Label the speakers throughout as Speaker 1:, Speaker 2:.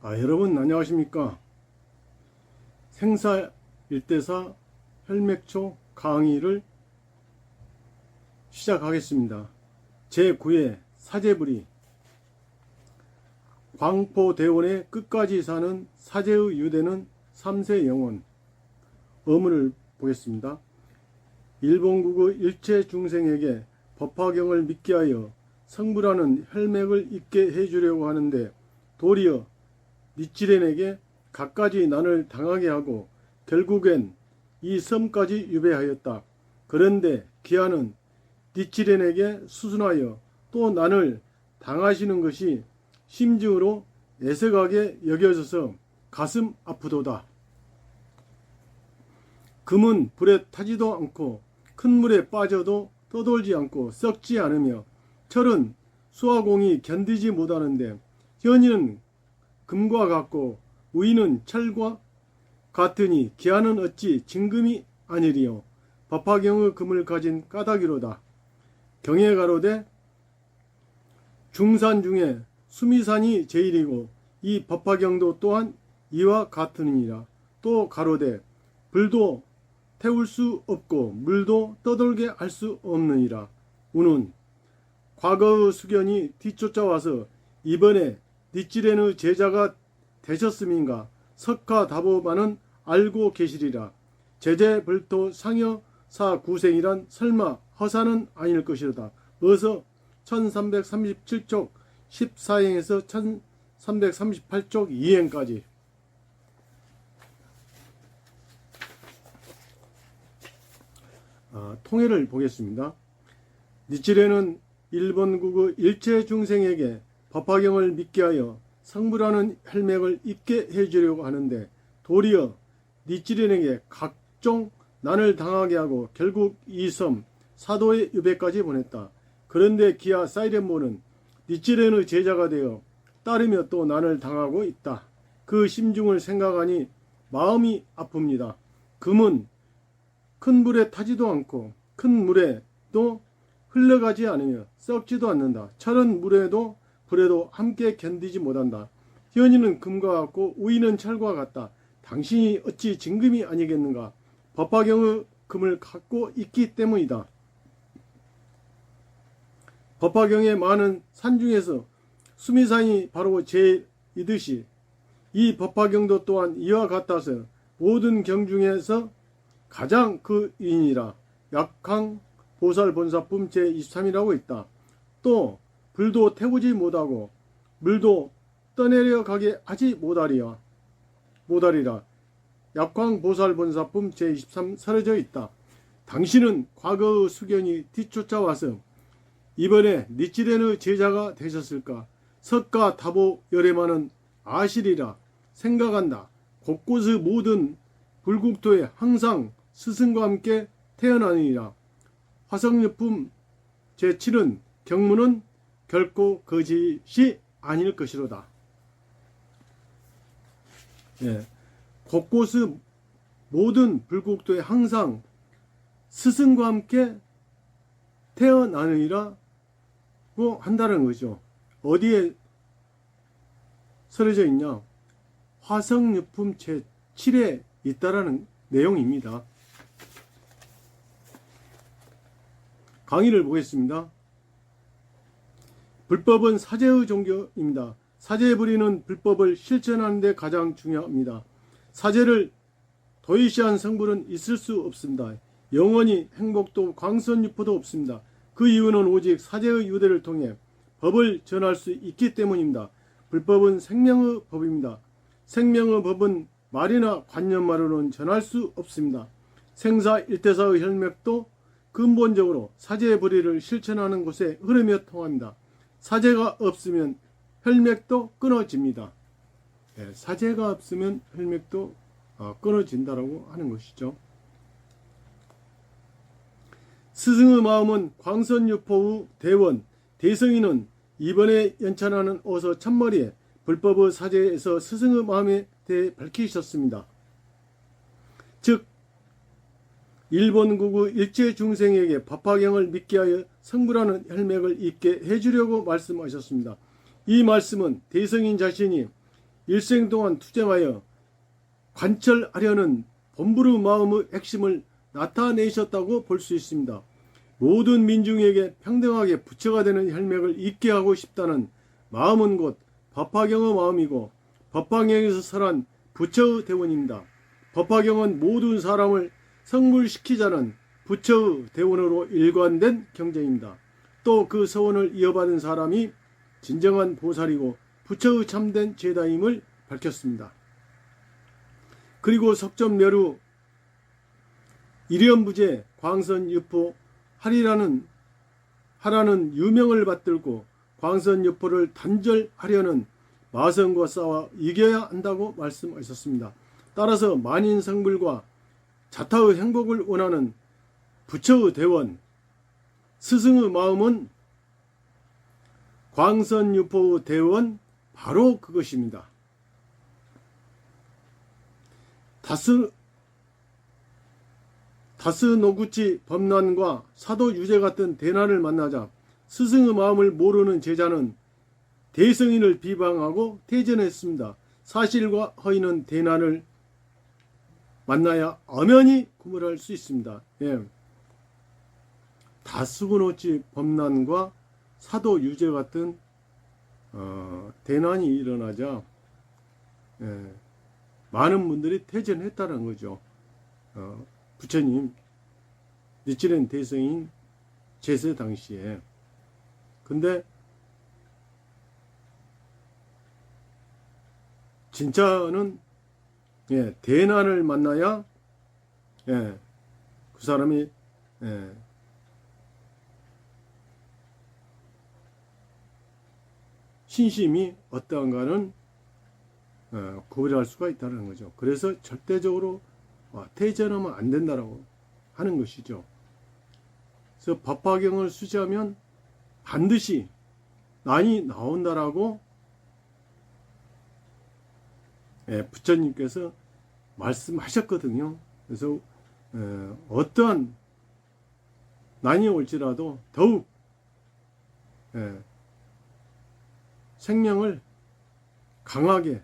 Speaker 1: 여러분 안녕하십니까. 생사 일대사 혈맥초 강의를 시작하겠습니다. 제9회 사제부리. 광포대원의 끝까지 사는 사제의 유대는 3세 영원. 어문을 보겠습니다. 일본국의 일체 중생에게 법화경을 믿게 하여 성부라는 혈맥을 잊게 해주려고 하는데 도리어 니치렌에게 갖가지 난을 당하게 하고 결국엔 이 섬까지 유배하였다. 그런데 기아는 니치렌에게 수순하여 또 난을 당하시는 것이 심증으로 애석하게 여겨져서 가슴 아프도다. 금은 불에 타지도 않고 큰 물에 빠져도 떠돌지 않고 썩지 않으며 철은 수화공이 견디지 못하는데 현이는 금과 같고 우이는 철과 같으니 기아는 어찌 진금이 아니리요. 법화경의 금을 가진 까닭이로다. 경에 가로되 중산 중에 수미산이 제일이고 이 법화경도 또한 이와 같으니라. 또 가로되 불도 태울 수 없고 물도 떠돌게 할 수 없느니라. 우는 과거의 수견이 뒤쫓아와서 이번에 니치렌의 제자가 되셨음인가 석가다보만은 알고 계시리라. 제재불토 상여사 구생이란 설마 허사는 아닐 것이로다. 어서 1337쪽 14행에서 1338쪽 2행까지. 통해를 보겠습니다. 니치렌은 일본국의 일체 중생에게 법화경을 믿게 하여 성부라는 혈맥을 잊게 해주려고 하는데 도리어 니치렌에게 각종 난을 당하게 하고 결국 이 섬 사도의 유배까지 보냈다. 그런데 기아 사이렌모는 니치렌의 제자가 되어 따르며 또 난을 당하고 있다. 그 심중을 생각하니 마음이 아픕니다. 금은 큰 불에 타지도 않고 큰 물에도 흘러가지 않으며 썩지도 않는다. 철은 물에도 불에도 함께 견디지 못한다. 현이는 금과 같고 우이는 철과 같다. 당신이 어찌 진금이 아니겠는가. 법화경의 금을 갖고 있기 때문이다. 법화경의 많은 산 중에서 수미산이 바로 제일이듯이 이 법화경도 또한 이와 같아서 모든 경 중에서 가장 그 인이라. 약황 보살본사품 제23이라고 있다. 또 불도 태우지 못하고 물도 떠내려 가게 하지 못하리라. 약황보살본사품 제23 설해져 있다. 당신은 과거의 수견이 뒤쫓아와서 이번에 니치렌의 제자가 되셨을까? 석가다보 열애만은 아시리라. 생각한다. 곳곳의 모든 불국토에 항상 스승과 함께 태어나느니라. 화성유품 제7은 경문은 결코 거짓이 아닐 것이로다. 곳곳의 모든 불국토에 항상 스승과 함께 태어나느니라고 한다는 거죠. 어디에 설해져 있냐? 화성유품 제7에 있다라는 내용입니다. 강의를 보겠습니다. 불법은 사제의 종교입니다. 사제부리는 불법을 실천하는 데 가장 중요합니다. 사제를 도의시한 성불은 있을 수 없습니다. 영원히 행복도 광선유포도 없습니다. 그 이유는 오직 사제의 유대를 통해 법을 전할 수 있기 때문입니다. 불법은 생명의 법입니다. 생명의 법은 말이나 관념만으로는 전할 수 없습니다. 생사 일대사의 혈맥도 근본적으로 사제의 불의를 실천하는 곳에 흐르며 통합니다. 사제가 없으면 혈맥도 끊어집니다. 사제가 없으면 혈맥도 끊어진다라고 하는 것이죠. 스승의 마음은 광선유포의 대원, 대성이는 이번에 연찬하는 어서 첫머리에 불법의 사제에서 스승의 마음에 대해 밝히셨습니다. 즉 일본국의 일체 중생에게 법화경을 믿게 하여 성불하는 혈맥을 입게 해주려고 말씀하셨습니다. 이 말씀은 대성인 자신이 일생 동안 투쟁하여 관철하려는 본부르 마음의 핵심을 나타내셨다고 볼 수 있습니다. 모든 민중에게 평등하게 부처가 되는 혈맥을 잇게 하고 싶다는 마음은 곧 법화경의 마음이고 법화경에서 설한 부처의 대원입니다. 법화경은 모든 사람을 성불시키자는 부처의 대원으로 일관된 경전입니다. 또 그 서원을 이어받은 사람이 진정한 보살이고 부처의 참된 제다임을 밝혔습니다. 그리고 석전멸후 일현부제 광선유포 하라는 유명을 받들고 광선유포를 단절하려는 마성과 싸워 이겨야 한다고 말씀하셨습니다. 따라서 만인성불과 자타의 행복을 원하는 부처의 대원, 스승의 마음은 광선유포의 대원 바로 그것입니다. 다스노구치 범난과 사도 유재 같은 대난을 만나자 스승의 마음을 모르는 제자는 대성인을 비방하고 퇴전했습니다. 사실과 허위는 대난을 만나야 엄연히 구별할 수 있습니다. 예. 다스노구치 범난과 사도 유재 같은 대난이 일어나자 많은 분들이 퇴전했다는 거죠. 부처님 니치렌 대성인 제세 당시에. 근데 진짜는 대난을 만나야 그 사람이 신심이 어떠한가는 구별할 수가 있다는 거죠. 그래서 절대적으로 퇴전하면 안 된다라고 하는 것이죠. 그래서 법화경을 수지하면 반드시 난이 나온다라고 부처님께서 말씀하셨거든요. 그래서 어떠한 난이 올지라도 더욱 생명을 강하게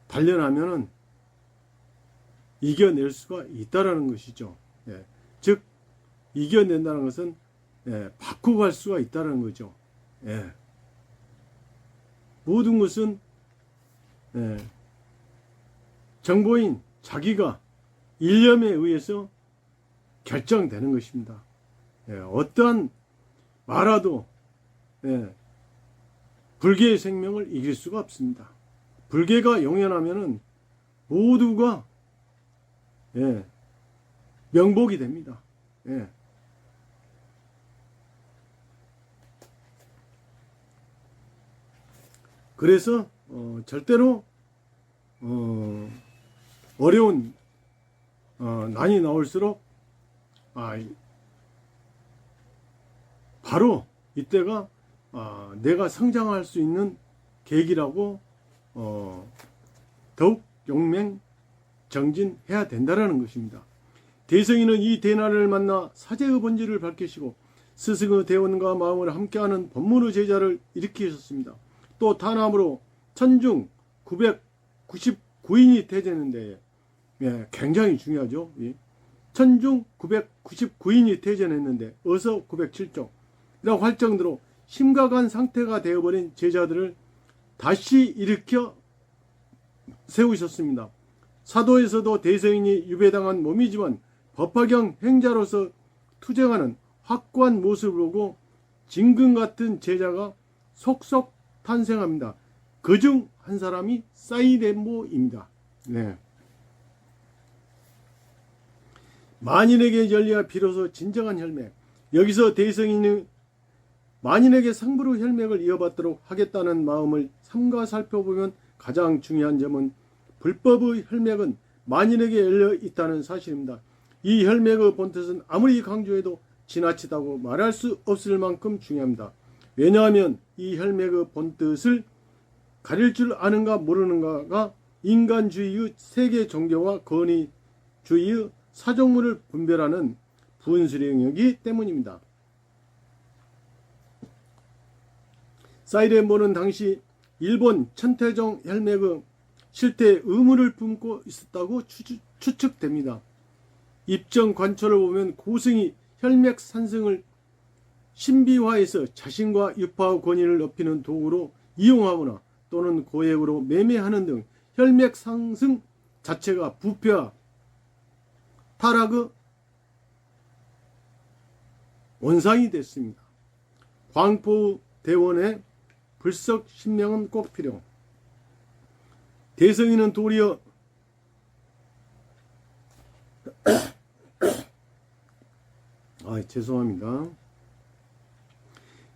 Speaker 1: 단련하면은 이겨낼 수가 있다라는 것이죠. 즉 이겨낸다는 것은 바꾸고 갈 수가 있다는 거죠. 모든 것은 정보인 자기가 일념에 의해서 결정되는 것입니다. 어떠한 마라도 불개의 생명을 이길 수가 없습니다. 불개가 영원하면은 모두가 명복이 됩니다. 그래서 절대로 어려운 난이 나올수록 바로 이때가 내가 성장할 수 있는 계기라고 더욱 용맹 정진해야 된다는 것입니다. 대성인은 이 대난을 만나 사제의 본질을 밝히시고 스승의 대원과 마음을 함께하는 법문의 제자를 일으키셨습니다. 또 탄압으로 천중 999인이 퇴전했는데 굉장히 중요하죠. 천중 999인이 퇴전했는데 어서 907종 이라고 할 정도로 심각한 상태가 되어버린 제자들을 다시 일으켜 세우셨습니다. 사도에서도 대성인이 유배당한 몸이지만 법화경 행자로서 투쟁하는 확고한 모습을 보고 진금 같은 제자가 속속 탄생합니다. 그중 한 사람이 사이렌보입니다. 만인에게 열려야 비로소 진정한 혈맥. 여기서 대성인은 만인에게 상부로 혈맥을 이어받도록 하겠다는 마음을 삼가 살펴보면 가장 중요한 점은 불법의 혈맥은 만인에게 열려 있다는 사실입니다. 이 혈맥의 본뜻은 아무리 강조해도 지나치다고 말할 수 없을 만큼 중요합니다. 왜냐하면 이 혈맥의 본뜻을 가릴 줄 아는가 모르는가가 인간주의의 세계 종교와 권위주의의 사종물을 분별하는 분수의 영역이기 때문입니다. 사이렌보는 당시 일본 천태종 혈맥의 실태에 의문을 품고 있었다고 추측됩니다. 입정 관초를 보면 고승이 혈맥 산승을 신비화해서 자신과 유파의 권위를 높이는 도구로 이용하거나 또는 고액으로 매매하는 등 혈맥 상승 자체가 부패와 타락의 원상이 됐습니다. 광포 대원의 불석 신명은 꼭 필요. 대성이는 도리어 죄송합니다.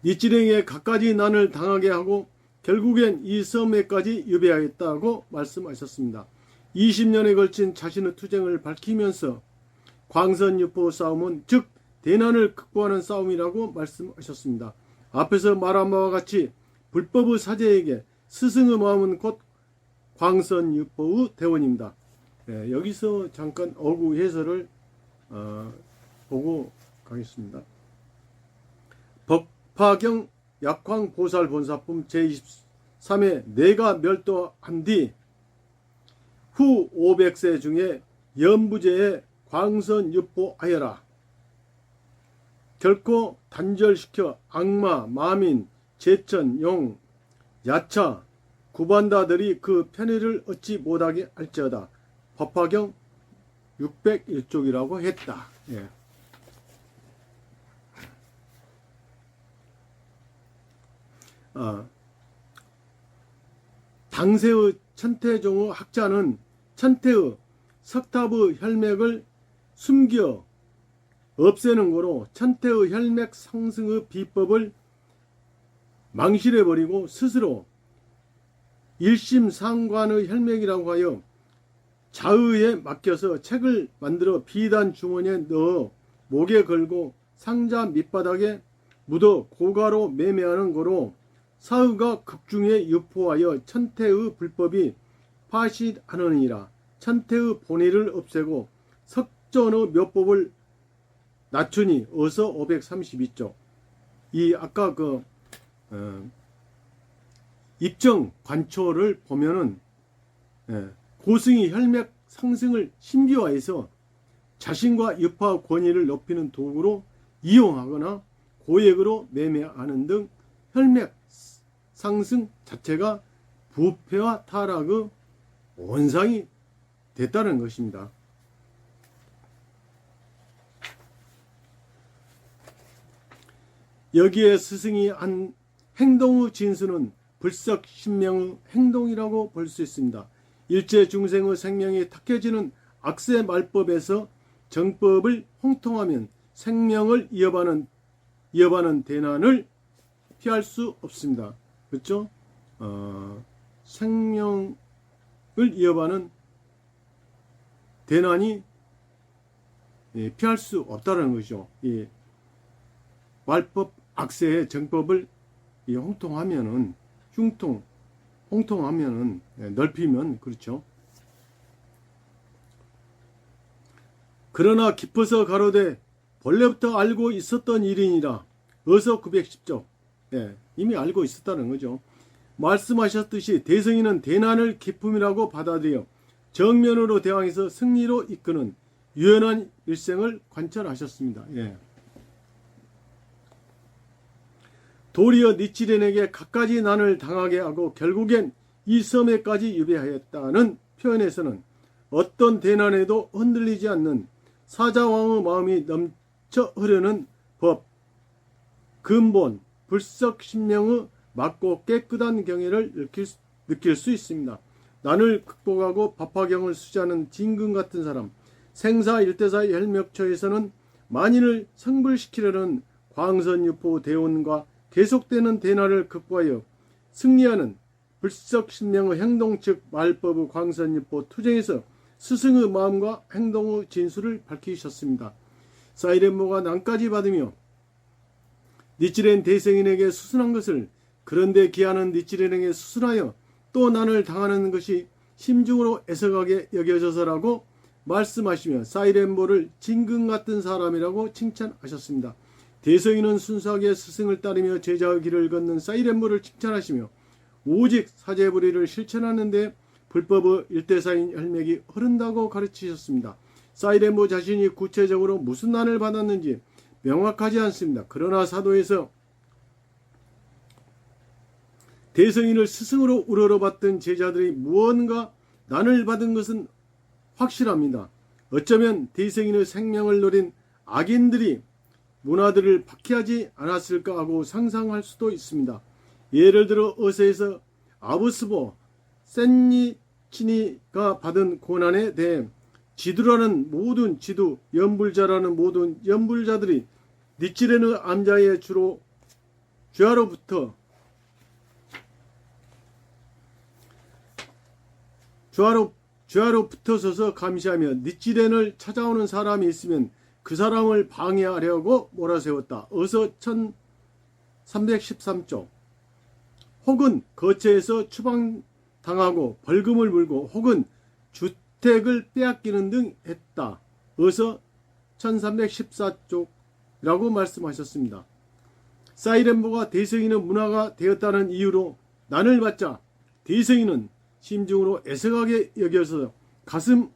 Speaker 1: 니찌랭에 갖가지 난을 당하게 하고 결국엔 이 섬에까지 유배하였다고 말씀하셨습니다. 20년에 걸친 자신의 투쟁을 밝히면서 광선유포 싸움은 즉 대난을 극복하는 싸움이라고 말씀하셨습니다. 앞에서 말한 바와 같이 불법의 사제에게 스승의 마음은 곧 광선유포의 대원입니다. 여기서 잠깐 어구 해설을 보고 가겠습니다. 법화경 약황보살본사품 제23회 내가 멸도한 뒤 후 500세 중에 연부제에 광선유포하여라. 결코 단절시켜 악마, 마민, 제천, 용, 야차, 구반다들이 그 편의를 얻지 못하게 할지어다. 법화경 601쪽이라고 했다. 예. 당세의 천태종의 학자는 천태의 석탑의 혈맥을 숨겨 없애는 거로 천태의 혈맥 상승의 비법을 망실해버리고 스스로 일심상관의 혈맥이라고 하여 자의에 맡겨서 책을 만들어 비단 주머니에 넣어 목에 걸고 상자 밑바닥에 묻어 고가로 매매하는 거로 사의가 극중에 유포하여 천태의 불법이 파시하느니라. 천태의 본의를 없애고 석전의 묘법을 낮추니 어서 532쪽. 이 아까 입정 관초를 보면은 고승이 혈맥 상승을 신비화해서 자신과 유파 권위를 높이는 도구로 이용하거나 고액으로 매매하는 등 혈맥 상승 자체가 부패와 타락의 원상이 됐다는 것입니다. 여기에 스승이 한 행동의 진수는 불석 신명의 행동이라고 볼 수 있습니다. 일체 중생의 생명이 탁해지는 악세 말법에서 정법을 홍통하면 생명을 이어가는 대난을 피할 수 없습니다. 그렇죠? 생명을 이어가는 대난이 피할 수 없다는 것이죠. 이 말법 악세의 정법을 홍통하면은 홍통하면은 넓히면 그렇죠. 그러나 깊어서 가로되 본래부터 알고 있었던 일이니라. 어서 910쪽. 이미 알고 있었다는 거죠. 말씀하셨듯이 대성이는 대난을 기쁨이라고 받아들여 정면으로 대항해서 승리로 이끄는 유연한 일생을 관찰하셨습니다. 도리어 니치렌에게 갖가지 난을 당하게 하고 결국엔 이 섬에까지 유배하였다는 표현에서는 어떤 대난에도 흔들리지 않는 사자왕의 마음이 넘쳐 흐르는 법, 근본, 불석 신명의 맑고 깨끗한 경애를 느낄 수 있습니다. 난을 극복하고 법화경을 수지하는 진금 같은 사람, 생사일대사의 혈맥처에서는 만인을 성불시키려는 광선유포 대원과 계속되는 대난을 극복하여 승리하는 불석신명의 행동 즉 말법의 광선유포 투쟁에서 스승의 마음과 행동의 진수를 밝히셨습니다. 사이렌모가 난까지 받으며 니치렌 대성인에게 수순한 것을 그런데 기하는 니치렌에게 수순하여 또 난을 당하는 것이 심중으로 애석하게 여겨져서라고 말씀하시며 사이렌모를 진금 같은 사람이라고 칭찬하셨습니다. 대성인은 순수하게 스승을 따르며 제자의 길을 걷는 사이렌모를 칭찬하시며 오직 사제불의를 실천하는데 불법의 일대사인 혈맥이 흐른다고 가르치셨습니다. 사이렌보 자신이 구체적으로 무슨 난을 받았는지 명확하지 않습니다. 그러나 사도에서 대성인을 스승으로 우러러봤던 제자들이 무언가 난을 받은 것은 확실합니다. 어쩌면 대성인의 생명을 노린 악인들이 문화들을 박해하지 않았을까 하고 상상할 수도 있습니다. 예를 들어 어세에서 아부스보 센니치니가 받은 고난에 대해 지두라는 모든 지두, 연불자라는 모든 연불자들이 니치레느 암자의 주하로부터 붙어서서 감시하며 니치렌을 찾아오는 사람이 있으면 그 사람을 방해하려고 몰아세웠다. 어서 1313쪽. 혹은 거처에서 추방당하고 벌금을 물고 혹은 주택을 빼앗기는 등 했다. 어서 1314쪽이라고 말씀하셨습니다. 사이렌보가 대성인의 문화가 되었다는 이유로 난을 받자 대성인은 심중으로 애석하게 여겨서 가슴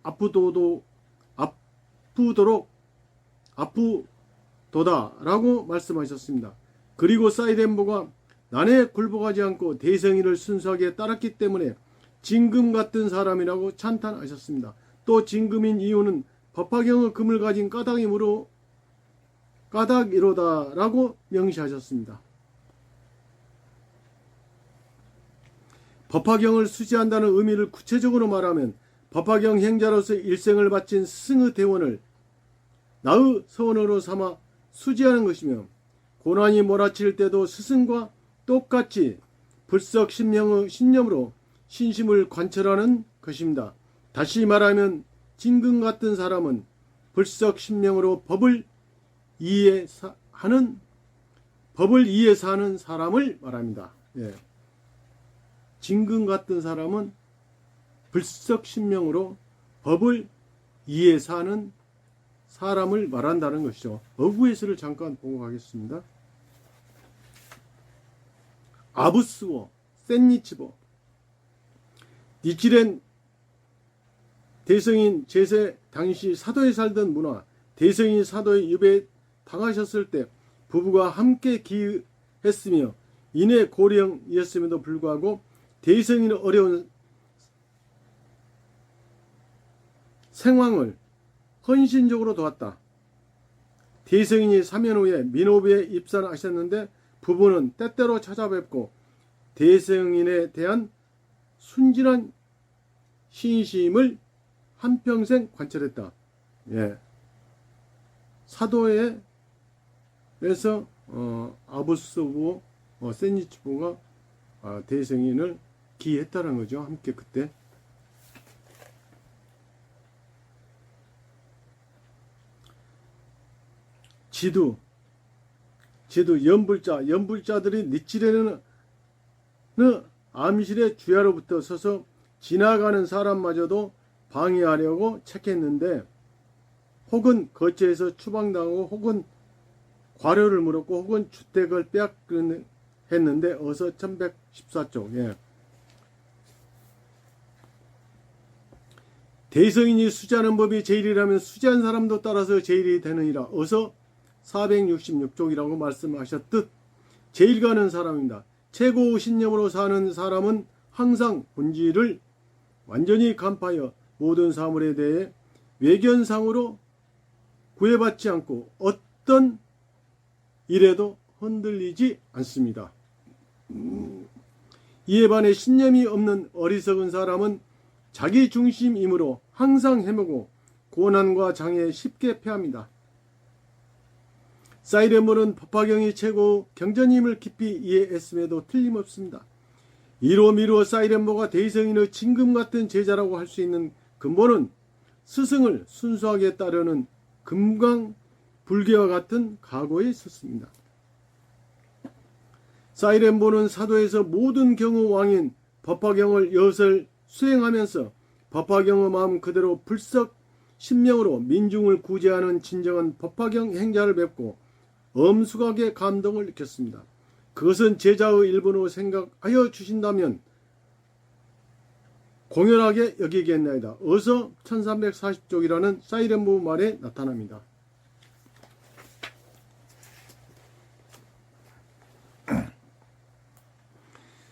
Speaker 1: 아프도다라고 말씀하셨습니다. 그리고 사이렌보가 난에 굴복하지 않고 대성인을 순수하게 따랐기 때문에 징금 같은 사람이라고 찬탄하셨습니다. 또 징금인 이유는 법화경의 금을 가진 까닭이로다라고 명시하셨습니다. 법화경을 수지한다는 의미를 구체적으로 말하면 법화경 행자로서 일생을 바친 스승의 대원을 나의 서원으로 삼아 수지하는 것이며 고난이 몰아칠 때도 스승과 똑같이 불석 신명의 신념으로 신심을 관철하는 것입니다. 다시 말하면 징금 같은 사람은 불석 신명으로 법을 이해해서 하는 사람을 말합니다. 예. 징금 같은 사람은 불석신명으로 법을 이해해서 하는 사람을 말한다는 것이죠. 어구에서를 잠깐 보고 가겠습니다. 아부스워, 센니치보, 니치렌 대성인 제세 당시 사도에 살던 문화, 대성인 사도의 입에 당하셨을 때 부부가 함께 기했으며 이내 고령이었음에도 불구하고 대성인의 어려운 생황을 헌신적으로 도왔다. 대성인이 사면 후에 민호부에 입산하셨는데 부부는 때때로 찾아뵙고 대성인에 대한 순진한 신심을 한평생 관찰했다. 예. 사도에서 아부스보 센니치보가 대성인을 기했다는 거죠. 함께 그때. 지두, 연불자들이 니치레는 암실의 주야로부터 서서 지나가는 사람마저도 방해하려고 책했는데 혹은 거처에서 추방당하고 혹은 과료를 물었고 혹은 주택을 빼앗기는 했는데 어서 1114쪽. 예. 대성인이 수지하는 법이 제일이라면 수지한 사람도 따라서 제일이 되느니라. 어서 466쪽이라고 말씀하셨듯 제일가는 사람입니다. 최고 신념으로 사는 사람은 항상 본질을 완전히 간파하여 모든 사물에 대해 외견상으로 구애받지 않고 어떤 일에도 흔들리지 않습니다. 이에 반해 신념이 없는 어리석은 사람은 자기 중심이므로 항상 헤매고 고난과 장애에 쉽게 패합니다. 사이렌볼은 법화경이 최고 경전임을 깊이 이해했음에도 틀림없습니다. 이로 미루어 사이렌볼가 대성인의 징금 같은 제자라고 할 수 있는 근본은 스승을 순수하게 따르는 금강 불개와 같은 각오에 있었습니다. 사이렌볼은 사도에서 모든 경의 왕인 법화경을 여설 수행하면서 법화경의 마음 그대로 불석 신명으로 민중을 구제하는 진정한 법화경 행자를 뵙고 엄숙하게 감동을 느꼈습니다. 그것은 제자의 일본으로 생각하여 주신다면 공연하게 여기겠나이다. 어서 1340쪽이라는 사이렌부 말에 나타납니다.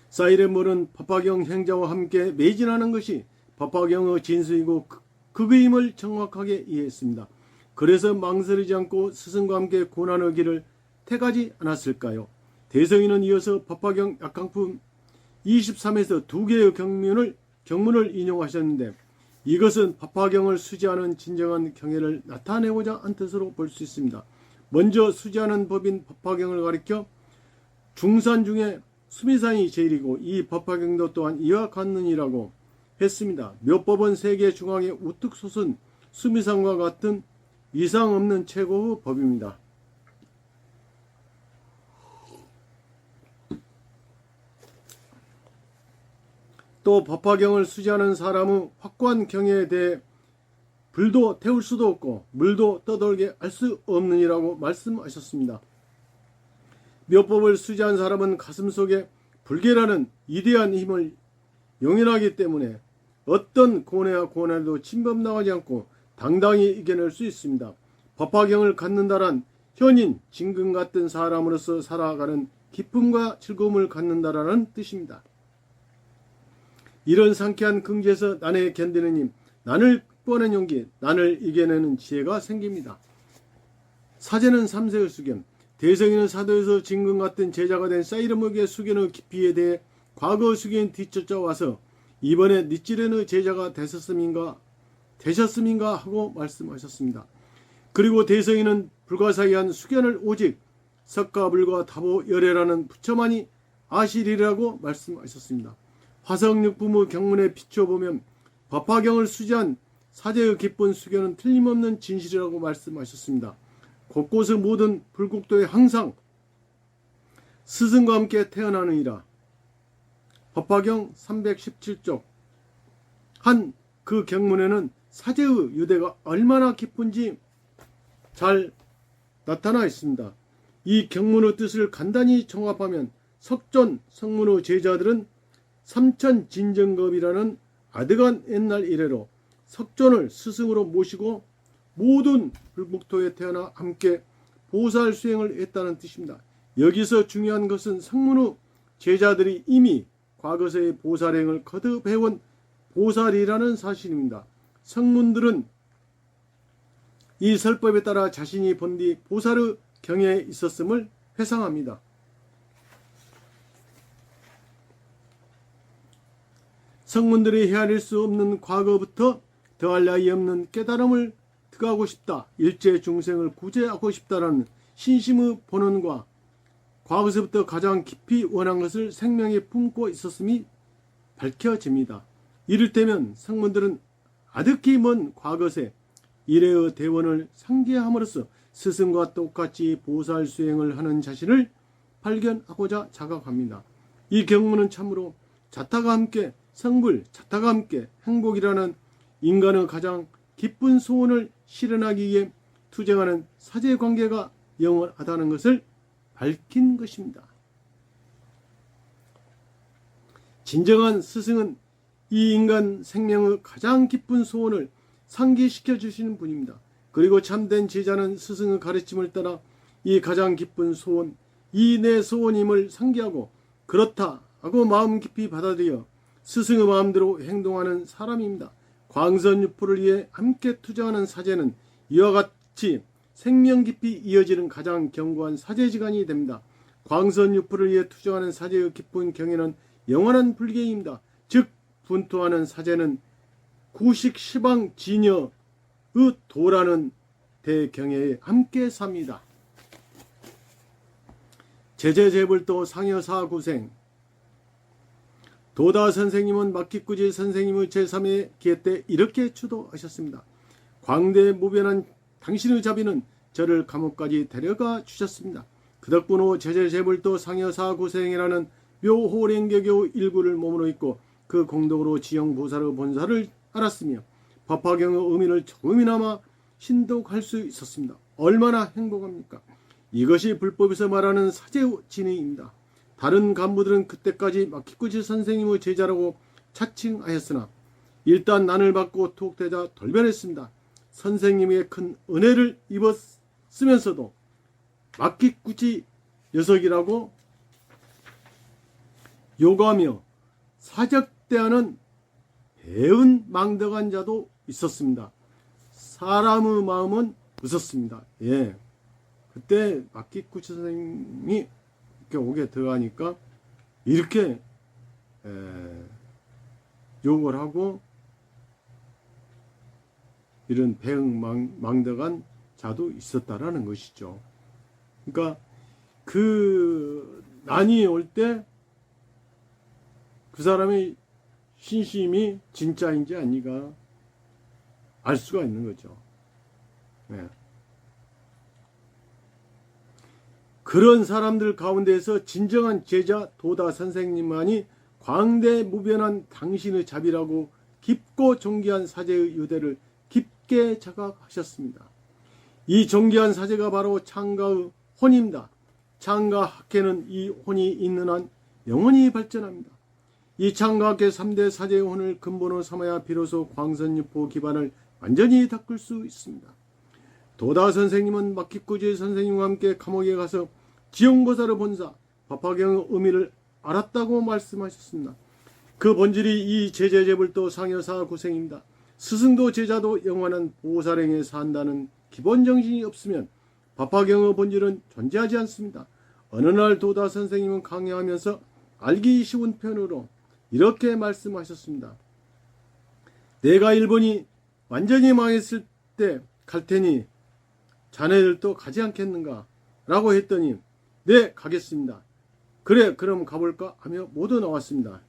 Speaker 1: 사이렌부는 법화경 행자와 함께 매진하는 것이 법화경의 진수이고 극의임을 정확하게 이해했습니다. 그래서 망설이지 않고 스승과 함께 고난의 길을 택하지 않았을까요? 대성인은 이어서 법화경 약강품 23에서 두 개의 경문을 인용하셨는데 이것은 법화경을 수지하는 진정한 경애를 나타내고자 한 뜻으로 볼 수 있습니다. 먼저 수지하는 법인 법화경을 가리켜 중산 중에 수미산이 제일이고 이 법화경도 또한 이와 같느니라고 했습니다. 묘법은 세계 중앙에 우뚝 솟은 수미산과 같은 이상 없는 최고의 법입니다. 또 법화경을 수지하는 사람의 확고한 경애에 대해 불도 태울 수도 없고 물도 떠돌게 할 수 없느니라고 말씀하셨습니다. 묘법을 수지한 사람은 가슴속에 불계라는 이대한 힘을 용인하기 때문에 어떤 고뇌와 고난에도 침범당하지 않고 당당히 이겨낼 수 있습니다. 법화경을 갖는다란 현인, 진금 같은 사람으로서 살아가는 기쁨과 즐거움을 갖는다라는 뜻입니다. 이런 상쾌한 긍지에서 난에 견디는 힘, 난을 극복하는 용기, 난을 이겨내는 지혜가 생깁니다. 사제는 3세의 수견, 대성인은 사도에서 진금 같은 제자가 된 사이렌부의 수견의 깊이에 대해 과거 수견이 뒤쫓아와서 이번에 니찌렌의 제자가 되셨음인가 하고 말씀하셨습니다. 그리고 대성인은 불가사의한 수견을 오직 석가불과 다보열애라는 부처만이 아시리라고 말씀하셨습니다. 화성육품의 경문에 비춰보면 법화경을 수지한 사제의 기쁜 수견은 틀림없는 진실이라고 말씀하셨습니다. 곳곳의 모든 불국도에 항상 스승과 함께 태어나느니라. 법화경 317쪽 한 그 경문에는 사제의 유대가 얼마나 기쁜지 잘 나타나 있습니다. 이 경문의 뜻을 간단히 종합하면 석존 성문의 제자들은 삼천진정겁이라는 아득한 옛날 이래로 석존을 스승으로 모시고 모든 불국토에 태어나 함께 보살 수행을 했다는 뜻입니다. 여기서 중요한 것은 성문의 제자들이 이미 과거세의 보살행을 거듭해온 보살이라는 사실입니다. 성문들은 이 설법에 따라 자신이 본 뒤 보살의 경애에 있었음을 회상합니다. 성문들이 헤아릴 수 없는 과거부터 더할 나위 없는 깨달음을 득하고 싶다, 일체 중생을 구제하고 싶다라는 신심의 본원과 과거서부터 가장 깊이 원한 것을 생명에 품고 있었음이 밝혀집니다. 이를테면 성문들은 아득히 먼 과거세 이래의 대원을 상기함으로써 스승과 똑같이 보살 수행을 하는 자신을 발견하고자 자각합니다. 이 경문은 참으로 자타가 함께 성불, 자타가 함께 행복이라는 인간의 가장 기쁜 소원을 실현하기 위해 투쟁하는 사제관계가 영원하다는 것을 밝힌 것입니다. 진정한 스승은 이 인간 생명의 가장 기쁜 소원을 상기시켜 주시는 분입니다. 그리고 참된 제자는 스승의 가르침을 따라 이 가장 기쁜 소원, 이 내 소원임을 상기하고 그렇다 하고 마음 깊이 받아들여 스승의 마음대로 행동하는 사람입니다. 광선유포를 위해 함께 투쟁하는 사제는 이와 같이 생명 깊이 이어지는 가장 견고한 사제지간이 됩니다. 광선유포를 위해 투쟁하는 사제의 깊은 경애는 영원한 불경입니다. 즉 분투하는 사제는 구식시방 진여의 도라는 대경애에 함께 삽니다. 제제제불도 상여사구생 도다 선생님은 막기꾸지 선생님의 제3회 기회 때 이렇게 추도하셨습니다. 광대무변한 당신의 자비는 저를 감옥까지 데려가 주셨습니다. 그 덕분으로 제제제불도 상여사구생이라는 묘호랭개교 일구를 몸으로 입고 그 공덕으로 지영보살의 본사를 알았으며 법화경의 의미를 조금이나마 신독할 수 있었습니다. 얼마나 행복합니까? 이것이 불법에서 말하는 사제의 진의입니다. 다른 간부들은 그때까지 마키쿠지 선생님의 제자라고 자칭하였으나 일단 난을 받고 투옥되자 돌변했습니다. 선생님에게 큰 은혜를 입었으면서도 마키쿠지 녀석이라고 요구하며 사적대하는 배은망덕한 자도 있었습니다. 사람의 마음은 무섭습니다. 예. 그때 마키쿠지 선생님이 이렇게 옥에 들어가니까 이렇게 욕을 하고 이런 배은망덕한 자도 있었다라는 것이죠. 그러니까 그 난이 올 때 그 사람의 신심이 진짜인지 아니가 알 수가 있는 거죠. 네. 그런 사람들 가운데서 진정한 제자 도다 선생님만이 광대무변한 당신의 자비라고 깊고 존귀한 사제의 유대를 깊게 자각하셨습니다. 이 존귀한 사제가 바로 창가의 혼입니다. 창가 학회는 이 혼이 있는 한 영원히 발전합니다. 이 창가학회 3대 사제의 혼을 근본으로 삼아야 비로소 광선유포 기반을 완전히 닦을 수 있습니다. 도다 선생님은 마키쿠지 선생님과 함께 감옥에 가서 지용보살의 본사 법화경의 의미를 알았다고 말씀하셨습니다. 그 본질이 이 제재제불도 상여사구생입니다. 스승도 제자도 영원한 보살행에 산다는 기본 정신이 없으면 법화경의 본질은 존재하지 않습니다. 어느 날 도다 선생님은 강의하면서 알기 쉬운 표현으로 이렇게 말씀하셨습니다. 내가 일본이 완전히 망했을 때 갈 테니 자네들도 가지 않겠는가? 라고 했더니 네, 가겠습니다. 그래, 그럼 가볼까? 하며 모두 나왔습니다.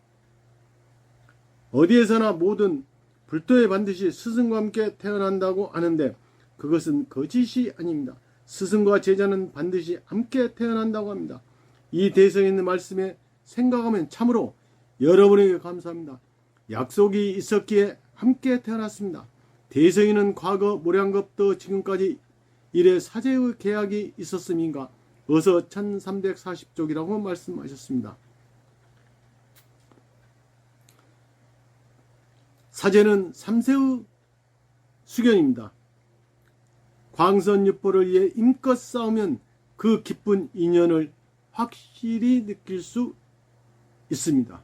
Speaker 1: 어디에서나 모든 불도에 반드시 스승과 함께 태어난다고 하는데 그것은 거짓이 아닙니다. 스승과 제자는 반드시 함께 태어난다고 합니다. 이 대성에 있는 말씀에 생각하면 참으로 여러분에게 감사합니다. 약속이 있었기에 함께 태어났습니다. 대성에는 과거 모량겁도 지금까지 일의 사제의 계약이 있었음인가? 어서 1340쪽이라고 말씀하셨습니다. 사제는 3세의 수견입니다. 광선유포를 위해 힘껏 싸우면 그 기쁜 인연을 확실히 느낄 수 있습니다.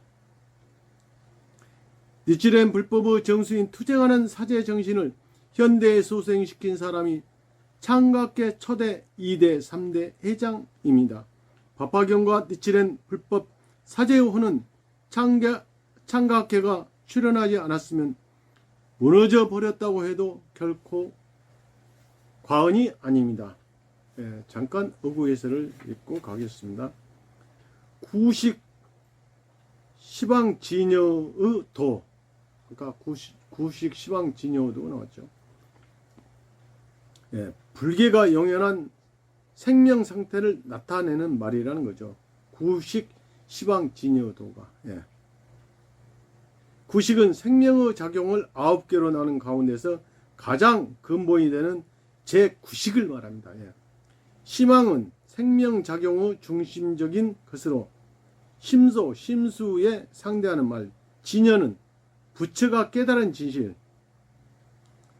Speaker 1: 니치렌 불법의 정수인 투쟁하는 사제 정신을 현대에 소생시킨 사람이 창가학회 초대 2대 3대 회장입니다. 법화경과 니치렌 불법 사제의 혼은 창가학회가 출연하지 않았으면 무너져 버렸다고 해도 결코 과언이 아닙니다. 잠깐 어구 해설을 읽고 가겠습니다. 구식 시방진여의 도, 그러니까 구식 시방진여도 나왔죠. 불계가 영연한 생명 상태를 나타내는 말이라는 거죠. 구식 시방진여도가. 구식은 생명의 작용을 9개로 나눈 가운데서 가장 근본이 되는 제9식을 말합니다. 시망은 생명작용의 중심적인 것으로 심소, 심수에 상대하는 말, 진여는 부처가 깨달은 진실,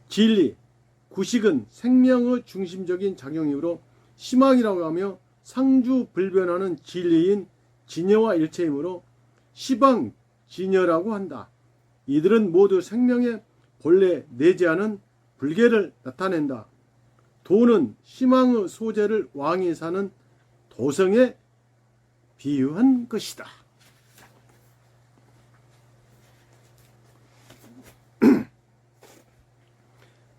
Speaker 1: 진리, 구식은 생명의 중심적인 작용이므로 시망이라고 하며 상주불변하는 진리인 진여와 일체이므로 시방, 진여라고 한다. 이들은 모두 생명의 본래 내재하는 불계를 나타낸다. 도는 희망의 소재를 왕이 사는 도성에 비유한 것이다.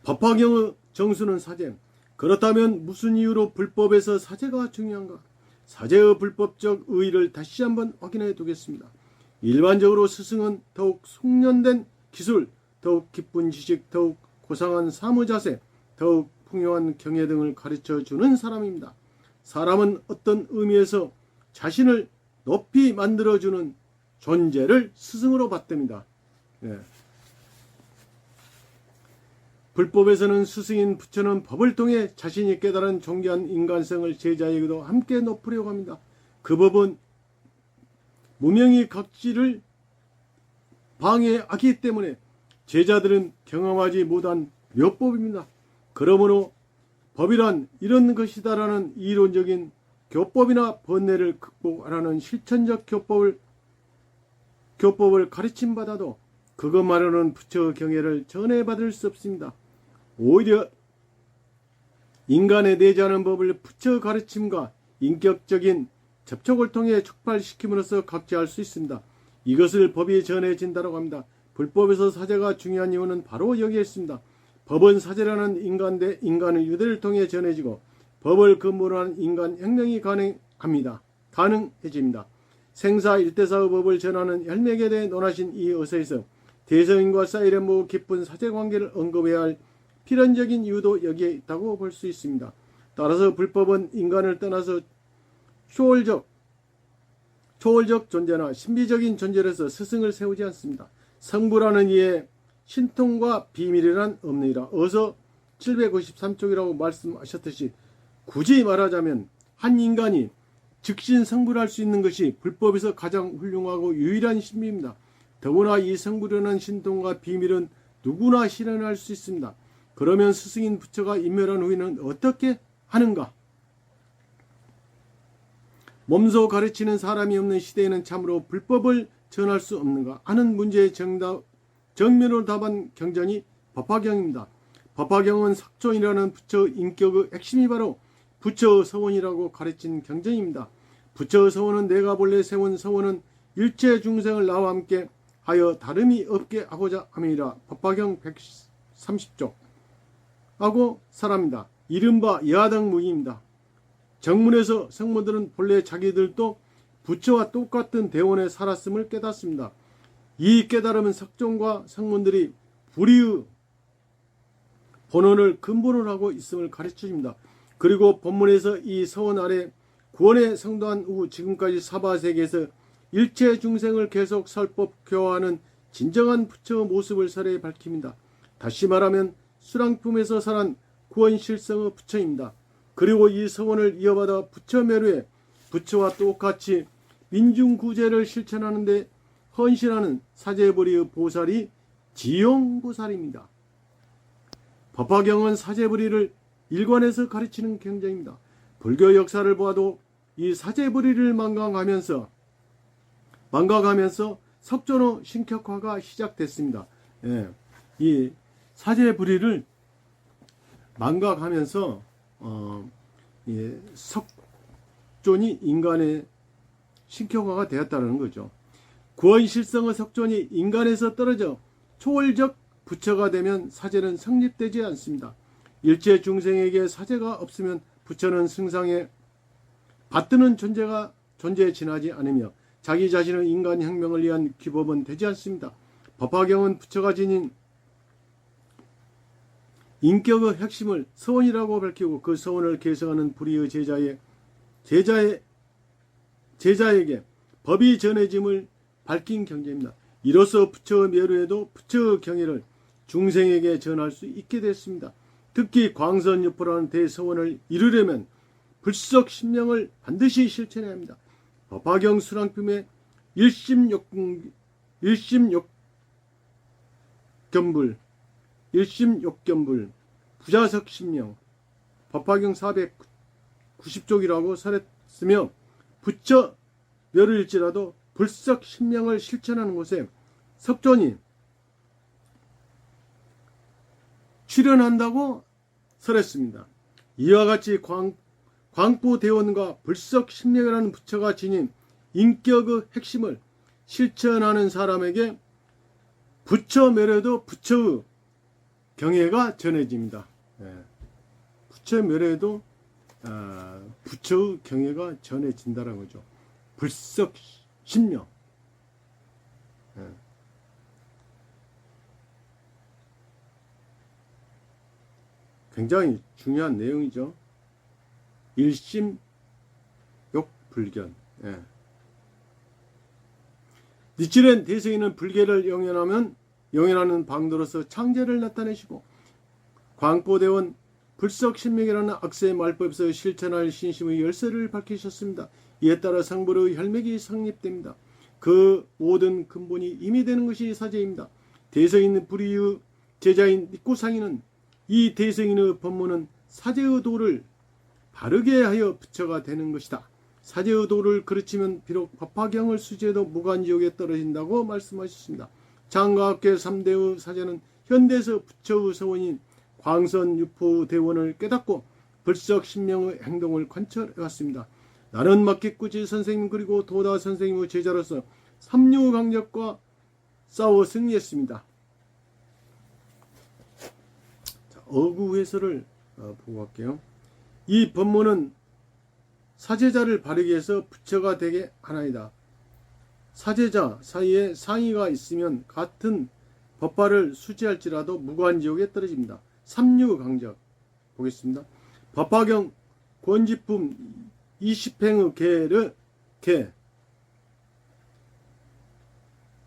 Speaker 1: 법화경의 정수는 사제. 그렇다면 무슨 이유로 불법에서 사제가 중요한가? 사제의 불법적 의의를 다시 한번 확인해 두겠습니다. 일반적으로 스승은 더욱 숙련된 기술, 더욱 깊은 지식, 더욱 고상한 사무자세, 더욱 풍요한 경애 등을 가르쳐 주는 사람입니다. 사람은 어떤 의미에서 자신을 높이 만들어주는 존재를 스승으로 받듭니다. 불법에서는 스승인 부처는 법을 통해 자신이 깨달은 존귀한 인간성을 제자에게도 함께 높으려고 합니다. 그 법은 무명의 각지를 방해하기 때문에 제자들은 경험하지 못한 묘법입니다. 그러므로 법이란 이런 것이다라는 이론적인 교법이나 번뇌를 극복하라는 실천적 교법을 가르침받아도 그것만으로는 부처 경애를 전해받을 수 없습니다. 오히려 인간에 내재하는 법을 부처 가르침과 인격적인 접촉을 통해 촉발시킴으로써 각지할 수 있습니다. 이것을 법이 전해진다고 합니다. 불법에서 사제가 중요한 이유는 바로 여기에 있습니다. 법은 사제라는 인간 대 인간의 유대를 통해 전해지고 법을 근본으로 한 인간 혁명이 가능해집니다. 생사 일대사의 법을 전하는 혈맥에 대해 논하신 이 어서에서 대성인과 사이렌 모두 깊은 사제 관계를 언급해야 할 필연적인 이유도 여기에 있다고 볼 수 있습니다. 따라서 불법은 인간을 떠나서 초월적 존재나 신비적인 존재로서 스승을 세우지 않습니다. 성부라는 이에 신통과 비밀이란 없느니라. 어서 753쪽이라고 말씀하셨듯이 굳이 말하자면 한 인간이 즉신 성불할 수 있는 것이 불법에서 가장 훌륭하고 유일한 신비입니다. 더구나 이 성불이라는 신통과 비밀은 누구나 실현할 수 있습니다. 그러면 스승인 부처가 인멸한 후에는 어떻게 하는가? 몸소 가르치는 사람이 없는 시대에는 참으로 불법을 전할 수 없는가 하는 문제의 정면으로 답한 경전이 법화경입니다. 법화경은 석존이라는 부처 인격의 핵심이 바로 부처 서원이라고 가르친 경전입니다. 부처 서원은 내가 본래 세운 서원은 일체 중생을 나와 함께 하여 다름이 없게 하고자 함이라. 법화경 130쪽 하고 사람입니다. 이른바 여하당무기입니다. 정문에서 성모들은 본래 자기들도 부처와 똑같은 대원에 살았음을 깨닫습니다. 이 깨달음은 석존과 성문들이 불의의 본원을 근본으로 하고 있음을 가르쳐줍니다. 그리고 본문에서 이 서원 아래 구원에 성도한 후 지금까지 사바세계에서 일체 중생을 계속 설법교화하는 진정한 부처 모습을 설에 밝힙니다. 다시 말하면 수랑품에서 살한 구원실성의 부처입니다. 그리고 이 서원을 이어받아 부처 멸후에 부처와 똑같이 민중구제를 실천하는 데 헌신하는 사제부리의 보살이 지용보살입니다. 법화경은 사제부리를 일관해서 가르치는 경전입니다. 불교 역사를 보아도 이 사제부리를 망각하면서 석존의 신격화가 시작됐습니다. 예, 이 사제부리를 망각하면서 석존이 인간의 신격화가 되었다는 거죠. 구원실성의 석존이 인간에서 떨어져 초월적 부처가 되면 사제는 성립되지 않습니다. 일체 중생에게 사제가 없으면 부처는 승상에 받드는 존재에 지나지 않으며 자기 자신의 인간 혁명을 위한 기법은 되지 않습니다. 법화경은 부처가 지닌 인격의 핵심을 서원이라고 밝히고 그 서원을 계승하는 불의의 제자에게 법이 전해짐을 밝힌 경제입니다. 이로써 부처의 멸후에도 부처의 경애를 중생에게 전할 수 있게 됐습니다. 특히 광선유포라는 대서원을 이루려면 불석신명을 반드시 실천해야 합니다. 법화경 수랑품의 일심욕견불, 부자석신명, 법화경 490쪽이라고 설했으며 부처 멸후일지라도 불석신명을 실천하는 곳에 석존이 출현한다고 설했습니다. 이와 같이 광부대원과 불석신명이라는 부처가 지닌 인격의 핵심을 실천하는 사람에게 부처 멸후에도 부처의 경애가 전해집니다. 부처 멸후에도 부처의 경애가 전해진다는 거죠. 불석신명. 굉장히 중요한 내용이죠. 일심욕불견. 니치렌 대승인은 불계를 영현하는 방도로서 창제를 나타내시고 광포대원 불석신명이라는 악세의 말법에서 실천할 신심의 열쇠를 밝히셨습니다. 이에 따라 성불의 혈맥이 성립됩니다. 그 모든 근본이 이미 되는 것이 사제입니다. 대성인 불의의 제자인 니꼬상이는 이 대성인의 법문은 사제의 도를 바르게 하여 부처가 되는 것이다. 사제의 도를 그르치면 비록 법화경을 수지해도 무간지옥에 떨어진다고 말씀하셨습니다. 장과학계 3대의 사제는 현대에서 부처의 서원인 광선유포 대원을 깨닫고 불석 신명의 행동을 관철해왔습니다. 나는 막기꾸지 선생님 그리고 도다 선생님의 제자로서 삼류강력과 싸워 승리했습니다. 자, 어구 해설을 보고 갈게요. 이 법문은 사제자를 바르게 해서 부처가 되게 하나이다. 사제자 사이에 상의가 있으면 같은 법화를 수지할지라도 무관지옥에 떨어집니다. 삼류강적 보겠습니다. 법화경 권지품 20행의 개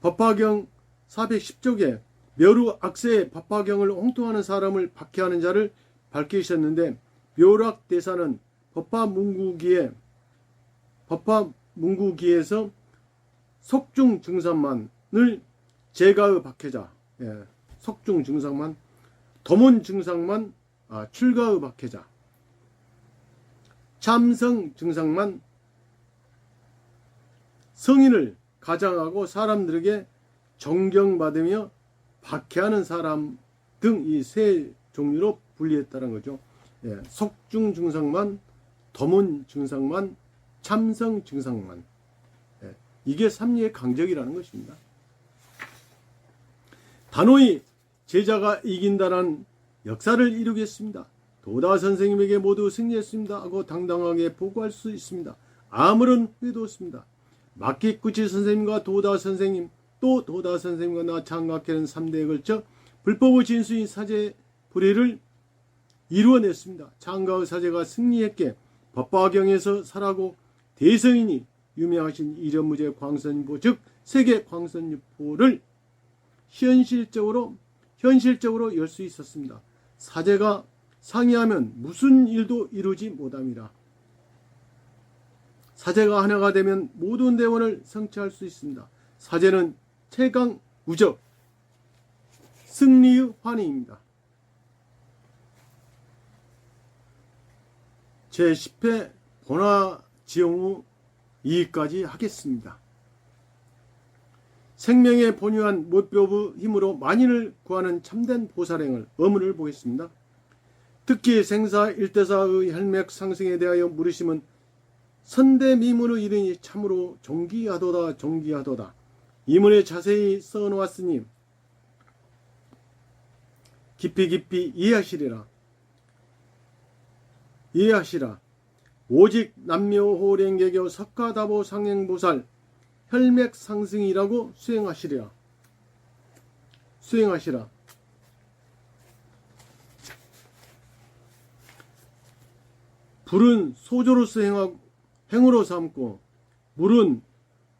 Speaker 1: 법화경 410쪽에 묘루 악세의 법화경을 홍통하는 사람을 박해하는 자를 밝히셨는데 묘락 대사는 법화문구기에서 속중 증상만을 제가의 박해자, 속중 증상만, 도문 증상만 출가의 박해자, 참성 증상만 성인을 가장하고 사람들에게 존경받으며 박해하는 사람 등 이 세 종류로 분리했다는 거죠. 속중 증상만, 도문 증상만, 참성 증상만. 이게 삼리의 강적이라는 것입니다. 단호히 제자가 이긴다는 역사를 이루겠습니다. 도다 선생님에게 모두 승리했습니다 하고 당당하게 보고할 수 있습니다. 아무런 후회도 없습니다. 막기꾸치 선생님과 도다 선생님 또 도다 선생님과 나 장각회는 3대에 걸쳐 불법의 진수인 사제 불의를 이루어냈습니다. 장가의 사제가 승리했기에 법화경에서 설하고 대성인이 유명하신 이련무제 광선유포 즉 세계 광선유포를 현실적으로 열 수 있었습니다. 사제가 상의하면 무슨 일도 이루지 못합니다. 사제가 하나가 되면 모든 대원을 성취할 수 있습니다. 사제는 최강 우적 승리의 환희입니다. 제10회 본화지용후 2위까지 하겠습니다. 생명에 본유한 못법의 힘으로 만인을 구하는 참된 보살행을 어문을 보겠습니다. 특히 생사 일대사의 혈맥 상승에 대하여 물으심은 선대미문의 이르니 참으로 존귀하도다. 이문에 자세히 써놓았으니 깊이 이해하시라. 오직 남묘호랭개교 석가다보 상행보살 혈맥 상승이라고 수행하시라. 불은 소조로서 행으로 삼고 물은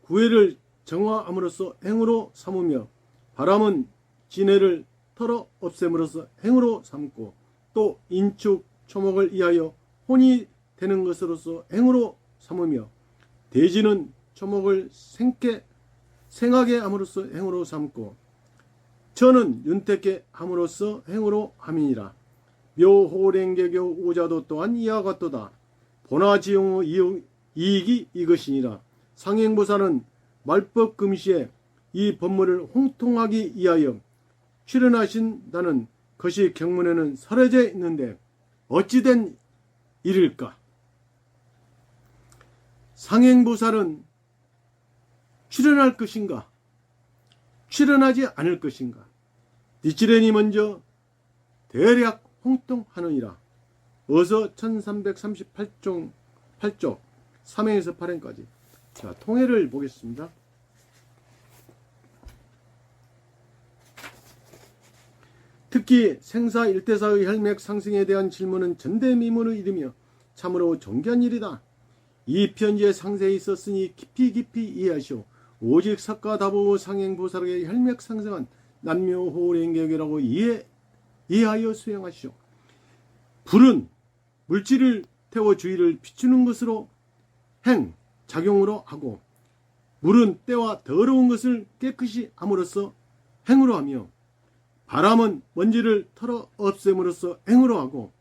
Speaker 1: 구애를 정화함으로써 행으로 삼으며 바람은 진해를 털어 없앰으로써 행으로 삼고 또 인축 초목을 이하여 혼이 되는 것으로서 행으로 삼으며 대지는 초목을 생하게 함으로써 행으로 삼고 저는 윤택게 함으로써 행으로 함이니라. 묘호랭개교 오자도 또한 이와 같도다. 본화지용의 이익이 이것이니라. 상행보살은 말법금시에 이 법문을 홍통하기 위하여 출연하신다는 것이 경문에는 설해져 있는데 어찌된 일일까? 상행보살은 출연할 것인가? 출연하지 않을 것인가? 니치렌이 먼저 대략 홍통하느니라. 어서 1338쪽 3행에서 8행까지. 자, 통해를 보겠습니다. 특히 생사 일대사의 혈맥 상승에 대한 질문은 전대미문의 일이며 참으로 존귀한 일이다. 이 편지에 상세히 있었으니 깊이 이해하시오. 오직 석가다보 상행보살에게 혈맥 상승한 남묘호랭개교라고 이해하여 수행하시오. 불은 물질을 태워 주위를 비추는 것으로 작용으로 하고 물은 때와 더러운 것을 깨끗이 함으로써 행으로 하며 바람은 먼지를 털어 없앰으로써 행으로 하고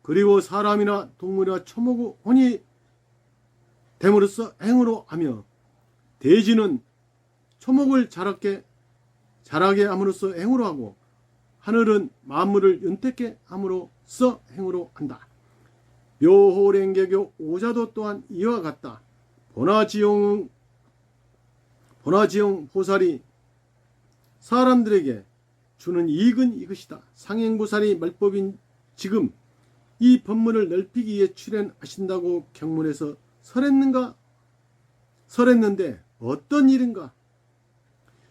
Speaker 1: 그리고 사람이나 동물이나 초목의 혼이 됨으로써 행으로 하며 대지는 초목을 자라게 함으로써 행으로 하고 하늘은 만물을 윤택게 함으로써 행으로 한다. 묘호랭개교 오자도 또한 이와 같다. 보나지용 보살이 사람들에게 주는 이익은 이것이다. 상행보살이 말법인 지금 이 법문을 넓히기 위해 출연하신다고 경문에서 설했는데 어떤 일인가?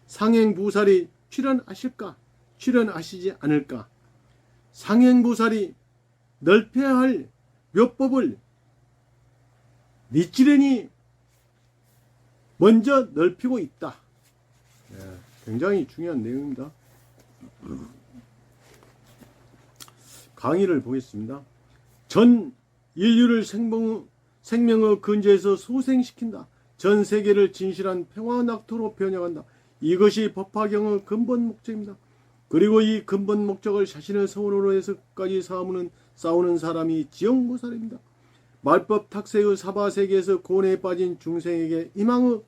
Speaker 1: 상행보살이 출연하실까? 출연하시지 않을까? 상행보살이 넓혀야 할 묘법을 니찌렌이 먼저 넓히고 있다. 굉장히 중요한 내용입니다. 강의를 보겠습니다. 전 인류를 생명의 근저에서 소생시킨다. 전 세계를 진실한 평화 낙토로 변형한다. 이것이 법화경의 근본 목적입니다. 그리고 이 근본 목적을 자신의 소원으로 해서까지 싸우는 사람이 지영보살입니다. 말법 탁세의 사바세계에서 고뇌에 빠진 중생에게 희망의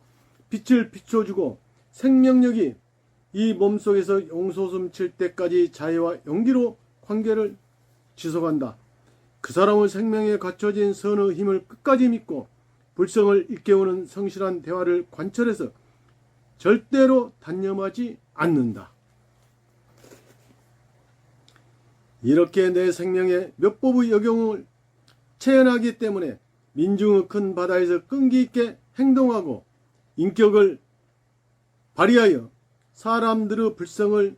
Speaker 1: 빛을 비춰주고 생명력이 이 몸속에서 용솟음 칠 때까지 자애와 용기로 관계를 지속한다. 그 사람의 생명에 갖춰진 선의 힘을 끝까지 믿고 불성을 일깨우는 성실한 대화를 관철해서 절대로 단념하지 않는다. 이렇게 내 생명에 묘법의 역용을 체현하기 때문에 민중의 큰 바다에서 끈기 있게 행동하고 인격을 발휘하여 사람들의 불성을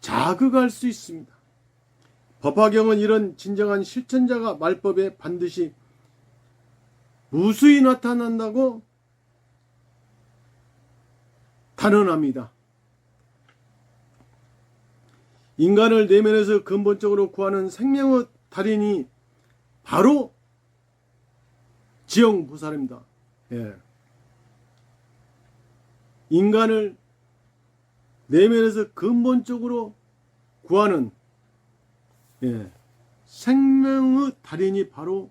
Speaker 1: 자극할 수 있습니다. 법화경은 이런 진정한 실천자가 말법에 반드시 무수히 나타난다고 단언합니다. 인간을 내면에서 근본적으로 구하는 생명의 달인이 바로 지영보살입니다. 인간을 내면에서 근본적으로 구하는 생명의 달인이 바로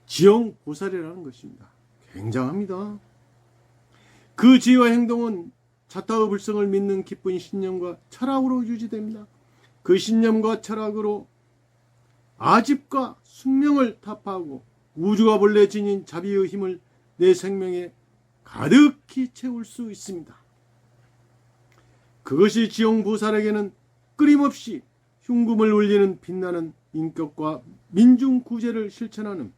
Speaker 1: 지영보살이라는 것입니다. 굉장합니다. 그 지혜와 행동은 자타의 불성을 믿는 기쁜 신념과 철학으로 유지됩니다. 그 신념과 철학으로 아집과 숙명을 타파하고 우주가 본래 지닌 자비의 힘을 내 생명에 가득히 채울 수 있습니다. 그것이 지영보살에게는 끊임없이 흉금을 울리는 빛나는 인격과 민중구제를 실천하는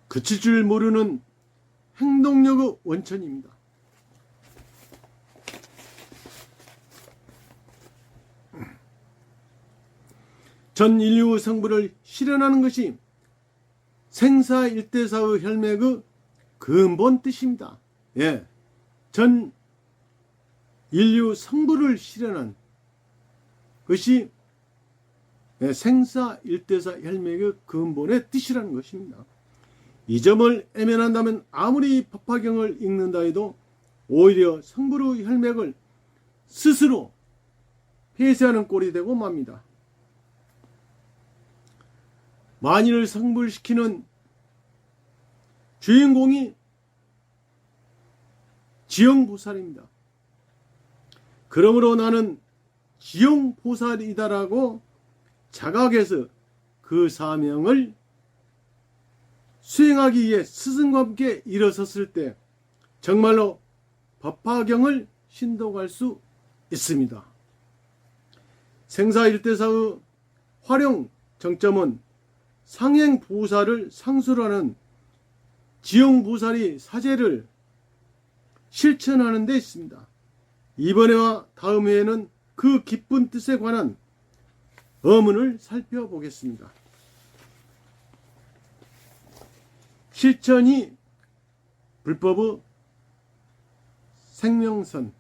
Speaker 1: 그칠 줄 모르는 행동력의 원천입니다. 전 인류의 성불을 실현하는 것이 생사일대사의 혈맥의 근본 뜻입니다. 전 인류 성불을 실현한 것이 생사일대사 혈맥의 근본의 뜻이라는 것입니다. 이 점을 애면한다면 아무리 법화경을 읽는다 해도 오히려 성불의 혈맥을 스스로 폐쇄하는 꼴이 되고 맙니다. 만인을 성불시키는 주인공이 지영보살입니다. 그러므로 나는 지영보살이다라고 자각해서 그 사명을 수행하기 위해 스승과 함께 일어섰을 때 정말로 법화경을 신독할 수 있습니다. 생사일대사의 활용 정점은 상행보살을 상수로 하는 지영보살이 사제를 실천하는 데 있습니다. 이번에와 다음 회에는 그 깊은 뜻에 관한 어문을 살펴보겠습니다. 실천이 불법의 생명선.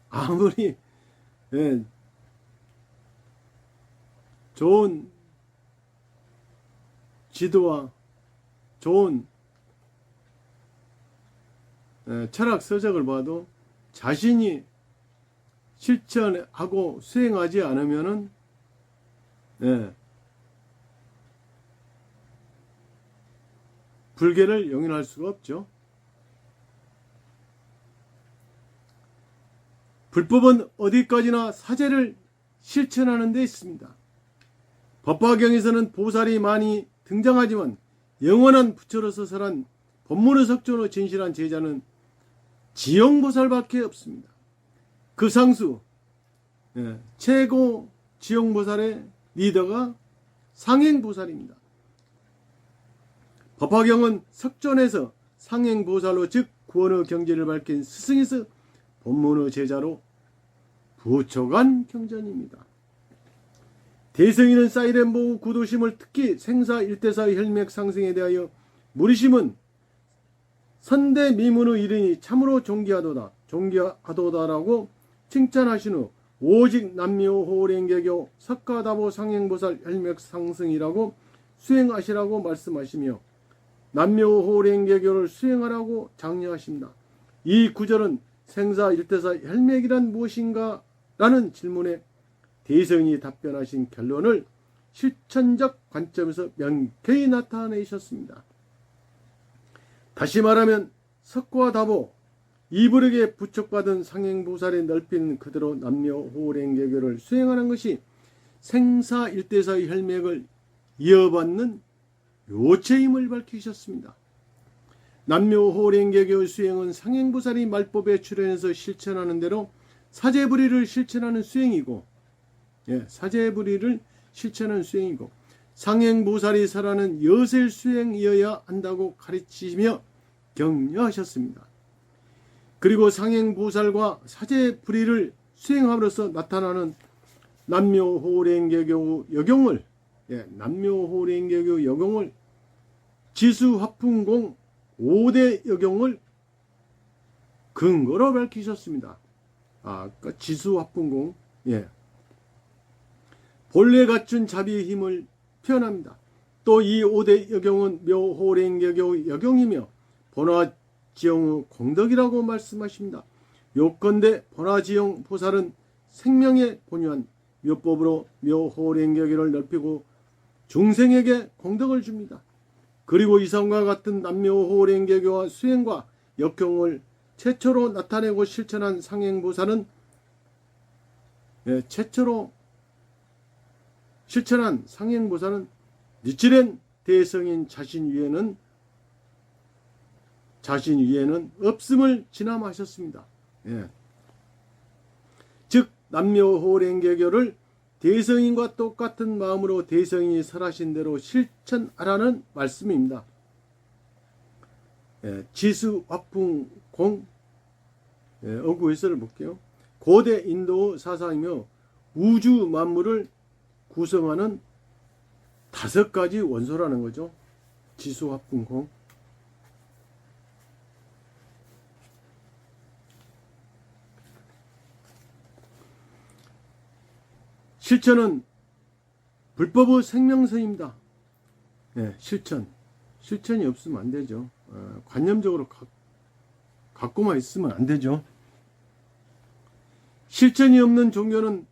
Speaker 1: 아무리 좋은 지도와 좋은 철학 서적을 봐도 자신이 실천하고 수행하지 않으면은 불계를 용인할 수가 없죠. 불법은 어디까지나 사제를 실천하는 데 있습니다. 법화경에서는 보살이 많이 등장하지만 영원한 부처로서 설한 법문의 석존의 진실한 제자는 지용보살밖에 없습니다. 그 상수 최고 지용보살의 리더가 상행보살입니다. 법화경은 석존에서 상행보살로 즉 구원의 경지를 밝힌 스승에서 법문의 제자로 부처간 경전입니다. 대성이는 사이렌보우 구도심을 특히 생사 일대사의 혈맥 상승에 대하여 무리심은 선대미문의 이른이 참으로 존귀하도다라고 칭찬하신 후 오직 남묘호랭개교 석가다보 상행보살 혈맥 상승이라고 수행하시라고 말씀하시며 남묘호랭개교를 수행하라고 장려하십니다. 이 구절은 생사 일대사 혈맥이란 무엇인가? 라는 질문에 대성이 답변하신 결론을 실천적 관점에서 명쾌히 나타내셨습니다. 다시 말하면 석과다보 이불에게 부척받은 상행보살의 넓히는 그대로 남묘호랭개교를 수행하는 것이 생사일대사의 혈맥을 이어받는 요체임을 밝히셨습니다. 남묘호랭개교 수행은 상행보살이 말법에 출연해서 실천하는 대로 사제불의를 실천하는 수행이고 사제불의를 실천하는 수행이고 상행보살이 설하는 여셀 수행이어야 한다고 가르치시며 격려하셨습니다. 그리고 상행보살과 사제불의를 수행함으로써 나타나는 남묘호랭개교 여경을 남묘호랭개교 여경을 지수화풍공 5대 여경을 근거로 밝히셨습니다. 아까 지수화풍공 본래 갖춘 자비의 힘을 표현합니다. 또 이 5대 여경은 묘호랭개교 여경이며 번화지용의 공덕이라고 말씀하십니다. 요건대 번화지용 보살은 생명에 본유한 묘법으로 묘호랭개교를 넓히고 중생에게 공덕을 줍니다. 그리고 이상과 같은 남묘호랭개교와 수행과 역경을 최초로 나타내고 실천한 상행보살은 니치렌 대성인 자신 위에는 없음을 지남하셨습니다. 즉 남묘호랭개교를 대성인과 똑같은 마음으로 대성인이 설하신 대로 실천하라는 말씀입니다. 지수화풍공 어구 해설을 볼게요. 고대 인도 사상이며 우주 만물을 구성하는 5가지 원소라는 거죠. 지수화풍공. 실천은 불법의 생명선입니다. 실천이 없으면 안 되죠. 관념적으로 갖고만 있으면 안 되죠. 실천이 없는 종교는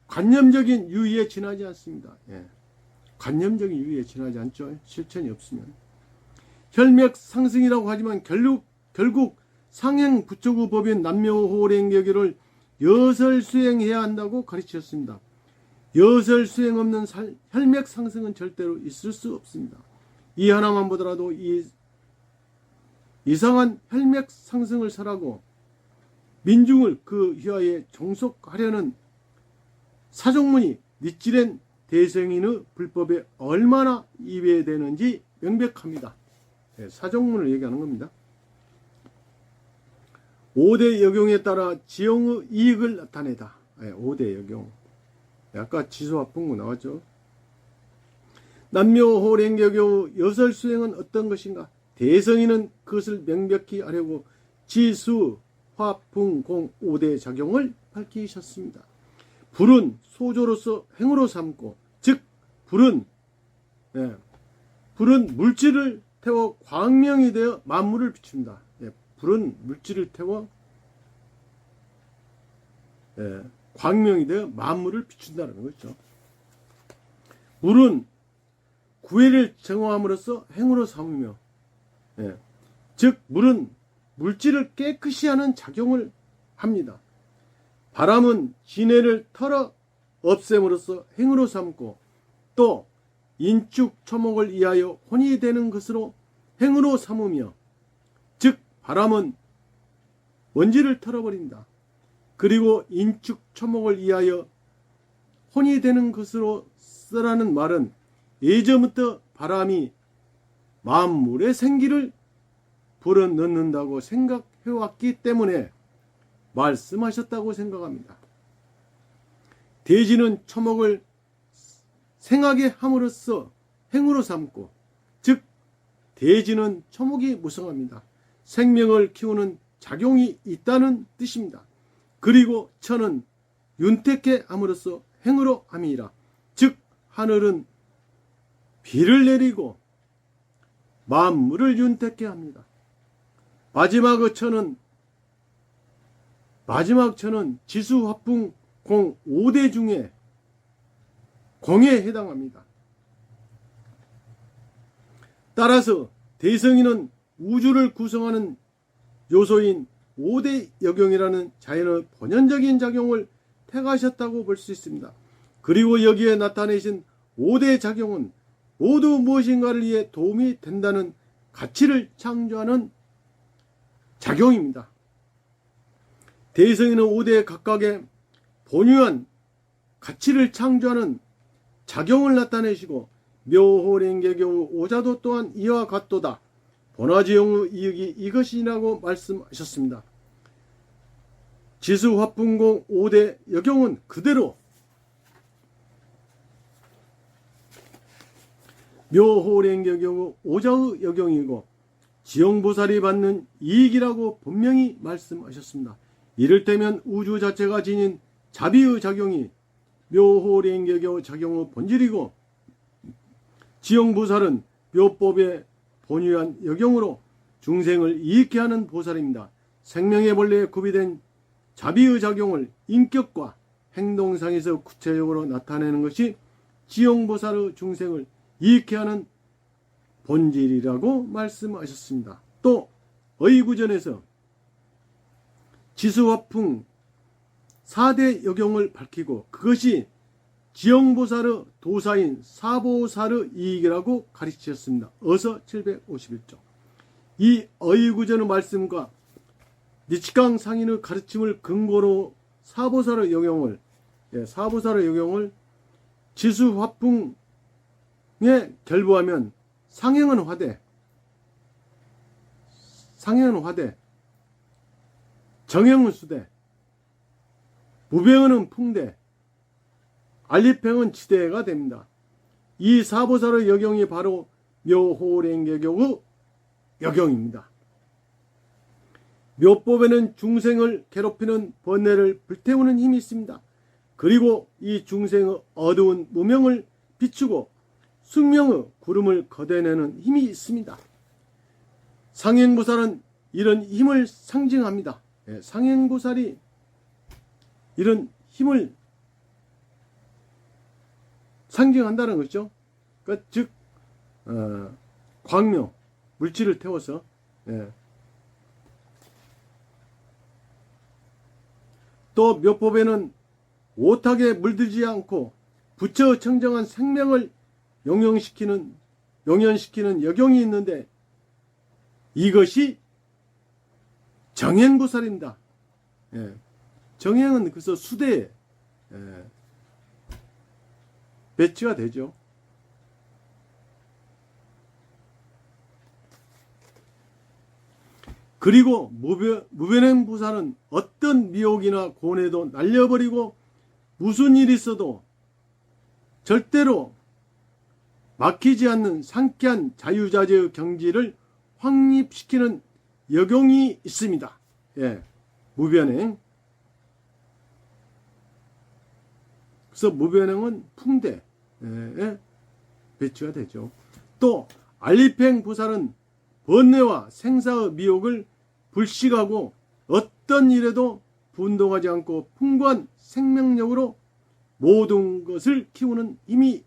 Speaker 1: 관념적인 유의에 지나지 않습니다. 관념적인 유의에 지나지 않죠. 실천이 없으면. 혈맥 상승이라고 하지만 결국 상행 부처구 법인 남묘호랭개교를 여설 수행해야 한다고 가르치셨습니다. 여설 수행 없는 혈맥 상승은 절대로 있을 수 없습니다. 이 하나만 보더라도 이상한 혈맥 상승을 설하고 민중을 그 휘하에 종속하려는 사종문이 니치렌 대성인의 불법에 얼마나 이배되는지 명백합니다. 사종문을 얘기하는 겁니다. 5대 여경에 따라 지용의 이익을 나타내다. 5대 여경. 아까 지수화풍구 나왔죠. 남묘호랭개교 여설 수행은 어떤 것인가? 대성인은 그것을 명백히 하려고 지수, 화풍, 공 5대 작용을 밝히셨습니다. 불은 소조로서 행으로 삼고, 즉 불은 물질을 태워 광명이 되어 만물을 비춥니다. 불은 물질을 태워 광명이 되어 만물을 비춘다는 거죠. 물은 구애를 정화함으로써 행으로 삼으며, 즉 물은 물질을 깨끗이 하는 작용을 합니다. 바람은 진해를 털어 없앰으로써 행으로 삼고, 또 인축 초목을 이하여 혼이 되는 것으로 행으로 삼으며, 즉 바람은 먼지를 털어버린다. 그리고 인축 초목을 이하여 혼이 되는 것으로 쓰라는 말은 예전부터 바람이 만물의 생기를 불어넣는다고 생각해왔기 때문에 말씀하셨다고 생각합니다. 대지는 초목을 생하게 함으로써 행으로 삼고, 즉 대지는 초목이 무성합니다. 생명을 키우는 작용이 있다는 뜻입니다. 그리고 천은 윤택케 함으로써 행으로 함이라. 즉 하늘은 비를 내리고 만물을 윤택케 합니다. 마지막 천은 지수화풍 공 5대 중에 공에 해당합니다. 따라서 대성이는 우주를 구성하는 요소인 5대 여경이라는 자연의 본연적인 작용을 택하셨다고 볼 수 있습니다. 그리고 여기에 나타내신 5대 작용은 모두 무엇인가를 위해 도움이 된다는 가치를 창조하는 작용입니다. 대성이는 5대 각각의 본유한 가치를 창조하는 작용을 나타내시고, 묘호랭개교 오자도 또한 이와 같도다. 본화지용의 이익이 이것이라고 말씀하셨습니다. 지수화풍공 5대 여경은 그대로 묘호랭개교 오자의 여경이고 지용보살이 받는 이익이라고 분명히 말씀하셨습니다. 이를테면 우주 자체가 지닌 자비의 작용이 묘호랭개교 작용의 본질이고, 지용보살은 묘법의 본유한 여경으로 중생을 이익케 하는 보살입니다. 생명의 본래에 구비된 자비의 작용을 인격과 행동상에서 구체적으로 나타내는 것이 지용보살의 중생을 이익케 하는 본질이라고 말씀하셨습니다. 또 의구전에서 지수화풍 4대 여경을 밝히고, 그것이 지용보살의 도사인 사보살의 이익이라고 가르치셨습니다. 어서 751쪽. 이 의구전의 말씀과 니치강 상인의 가르침을 근거로 사보살의 여경을 지수화풍에 결부하면 상행은 화대, 정행은 수대, 무병은 풍대, 알리팽은 지대가 됩니다. 이 사보살의 여경이 바로 묘호랭개교의 여경입니다. 묘법에는 중생을 괴롭히는 번뇌를 불태우는 힘이 있습니다. 그리고 이 중생의 어두운 무명을 비추고 숙명의 구름을 걷어내는 힘이 있습니다. 상행보살은 이런 힘을 상징합니다. 상행보살이 이런 힘을 상징한다는 것이죠. 그러니까 즉 광명, 물질을 태워서 또 묘법에는 오탁에 물들지 않고 부처 청정한 생명을 용연시키는 여경이 있는데, 이것이 정행보살입니다. 정행은 그래서 수대에 배치가 되죠. 그리고 무변행보살은 어떤 미혹이나 고뇌도 날려버리고 무슨 일이 있어도 절대로 막히지 않는 상쾌한 자유자재의 경지를 확립시키는 여경이 있습니다. 무변행. 그래서 무변행은 풍대에 배치가 되죠. 또 알리팽 보살은 번뇌와 생사의 미혹을 불식하고 어떤 일에도 분동하지 않고 풍부한 생명력으로 모든 것을 키우는 힘이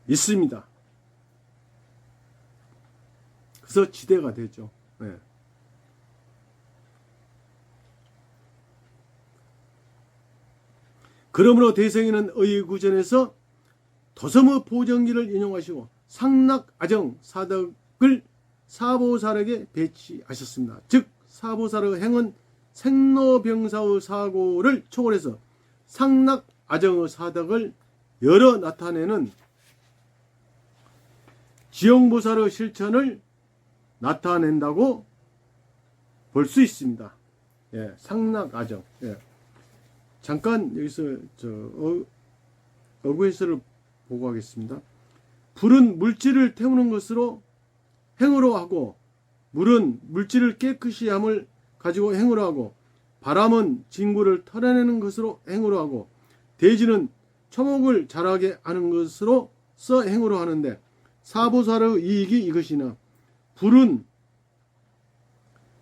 Speaker 1: 있습니다. 그래서 지대가 되죠. 네. 그러므로 대성이는 의구전에서 도섬의 보정기를 인용하시고 상락아정 사덕을 사보살에게 배치하셨습니다. 즉 사보살의 행은 생로병사의 사고를 초월해서 상락아정의 사덕을 열어 나타내는 지용보살의 실천을 나타낸다고 볼 수 있습니다. 예, 상락아정. 예. 잠깐 여기서 어구해설을 보고 하겠습니다. 불은 물질을 태우는 것으로 행으로 하고, 물은 물질을 깨끗이 함을 가지고 행으로 하고, 바람은 진구를 털어내는 것으로 행으로 하고, 대지는 초목을 자라게 하는 것으로서 행으로 하는데, 사보살의 이익이 이것이나, 불은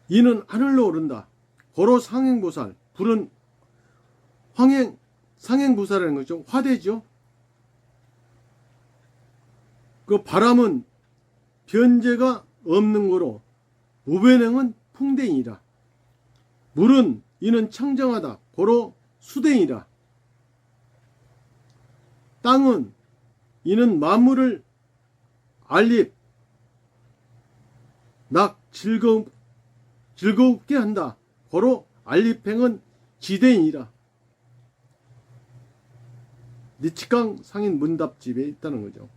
Speaker 1: 이는 하늘로 오른다. 고로 상행보살, 불은 상행보살이라는 거죠. 화대죠. 그 바람은 변제가 없는 거로 무변행은 풍대이라. 물은 이는 청정하다. 고로 수대이라. 땅은 이는 만물을 알립 즐겁게 한다. 고로 알립행은 지대이라. 니치강 상인 문답집에 있다는 거죠.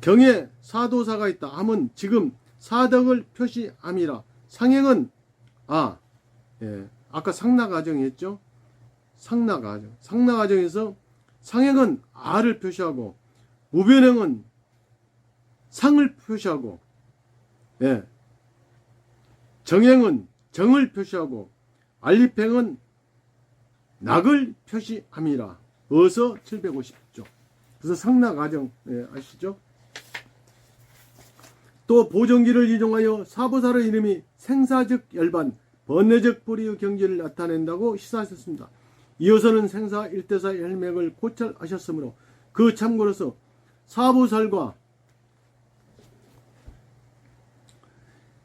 Speaker 1: 경에 사도사가 있다 함은 지금 사덕을 표시함이라. 상행은 아까 상락아정이 했죠. 상락아정에서 상행은 아를 표시하고 무변행은 상을 표시하고 정행은 정을 표시하고 알립행은 낙을 표시함이라. 어서 750조. 그래서 상락아정 아시죠? 또 보정기를 이용하여 사보살의 이름이 생사적 열반, 번뇌적 보리의 경지를 나타낸다고 시사하셨습니다. 이어서는 생사 일대사 혈맥을 고찰하셨으므로 그 참고로서 사보살과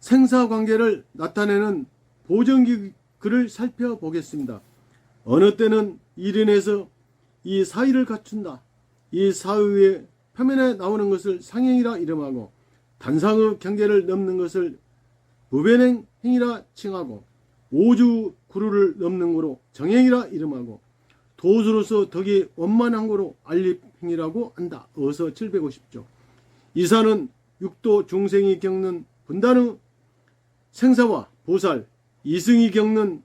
Speaker 1: 생사관계를 나타내는 보정기 글을 살펴보겠습니다. 어느 때는 일인에서 이 사의를 갖춘다. 이 사의의 표면에 나오는 것을 상행이라 이름하고 단상의 경계를 넘는 것을 무변행 행이라 칭하고 오주 구루를 넘는 거로 정행이라 이름하고 도수로서 덕이 원만한 거로 알립행이라고 한다. 어서 750조. 이사는 육도 중생이 겪는 분단의 생사와 보살, 이승이 겪는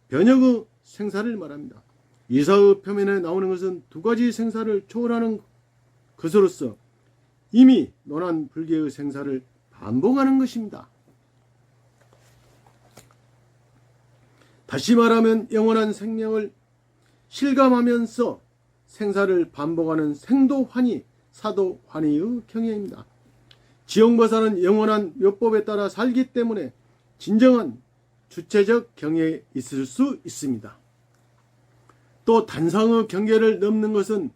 Speaker 1: 변혁의 생사를 말합니다. 이사의 표면에 나오는 것은 두 가지 생사를 초월하는 것으로서 이미 논한 불계의 생사를 반복하는 것입니다. 다시 말하면 영원한 생명을 실감하면서 생사를 반복하는 생도환희, 사도환희의 경애입니다. 지용보살은 영원한 묘법에 따라 살기 때문에 진정한 주체적 경애에 있을 수 있습니다. 또 단상의 경계를 넘는 것은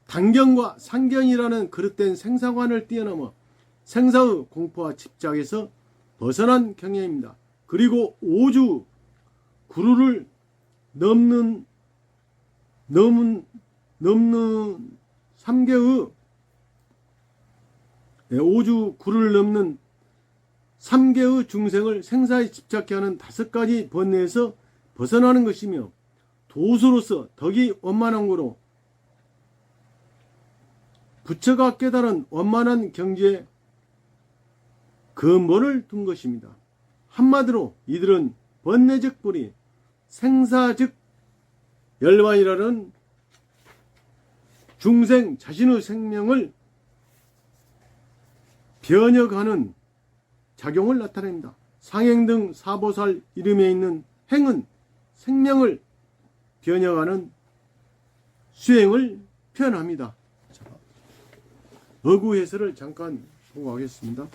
Speaker 1: 단견과 상견이라는 그릇된 생사관을 뛰어넘어 생사의 공포와 집착에서 벗어난 경애입니다. 그리고 오주 구루를 넘는 3개의 오주 구루를 넘는 3개의 중생을 생사에 집착해 하는 5가지 번뇌에서 벗어나는 것이며 도수로서 덕이 원만한 거로 부처가 깨달은 원만한 경지에 근본을 둔 것입니다. 한마디로 이들은 번뇌적 불이 생사적 열반이라는 중생 자신의 생명을 변혁하는 작용을 나타냅니다. 상행 등 사보살 이름에 있는 행은 생명을 변혁하는 수행을 표현합니다. 어구 해설을 잠깐 보고 하겠습니다.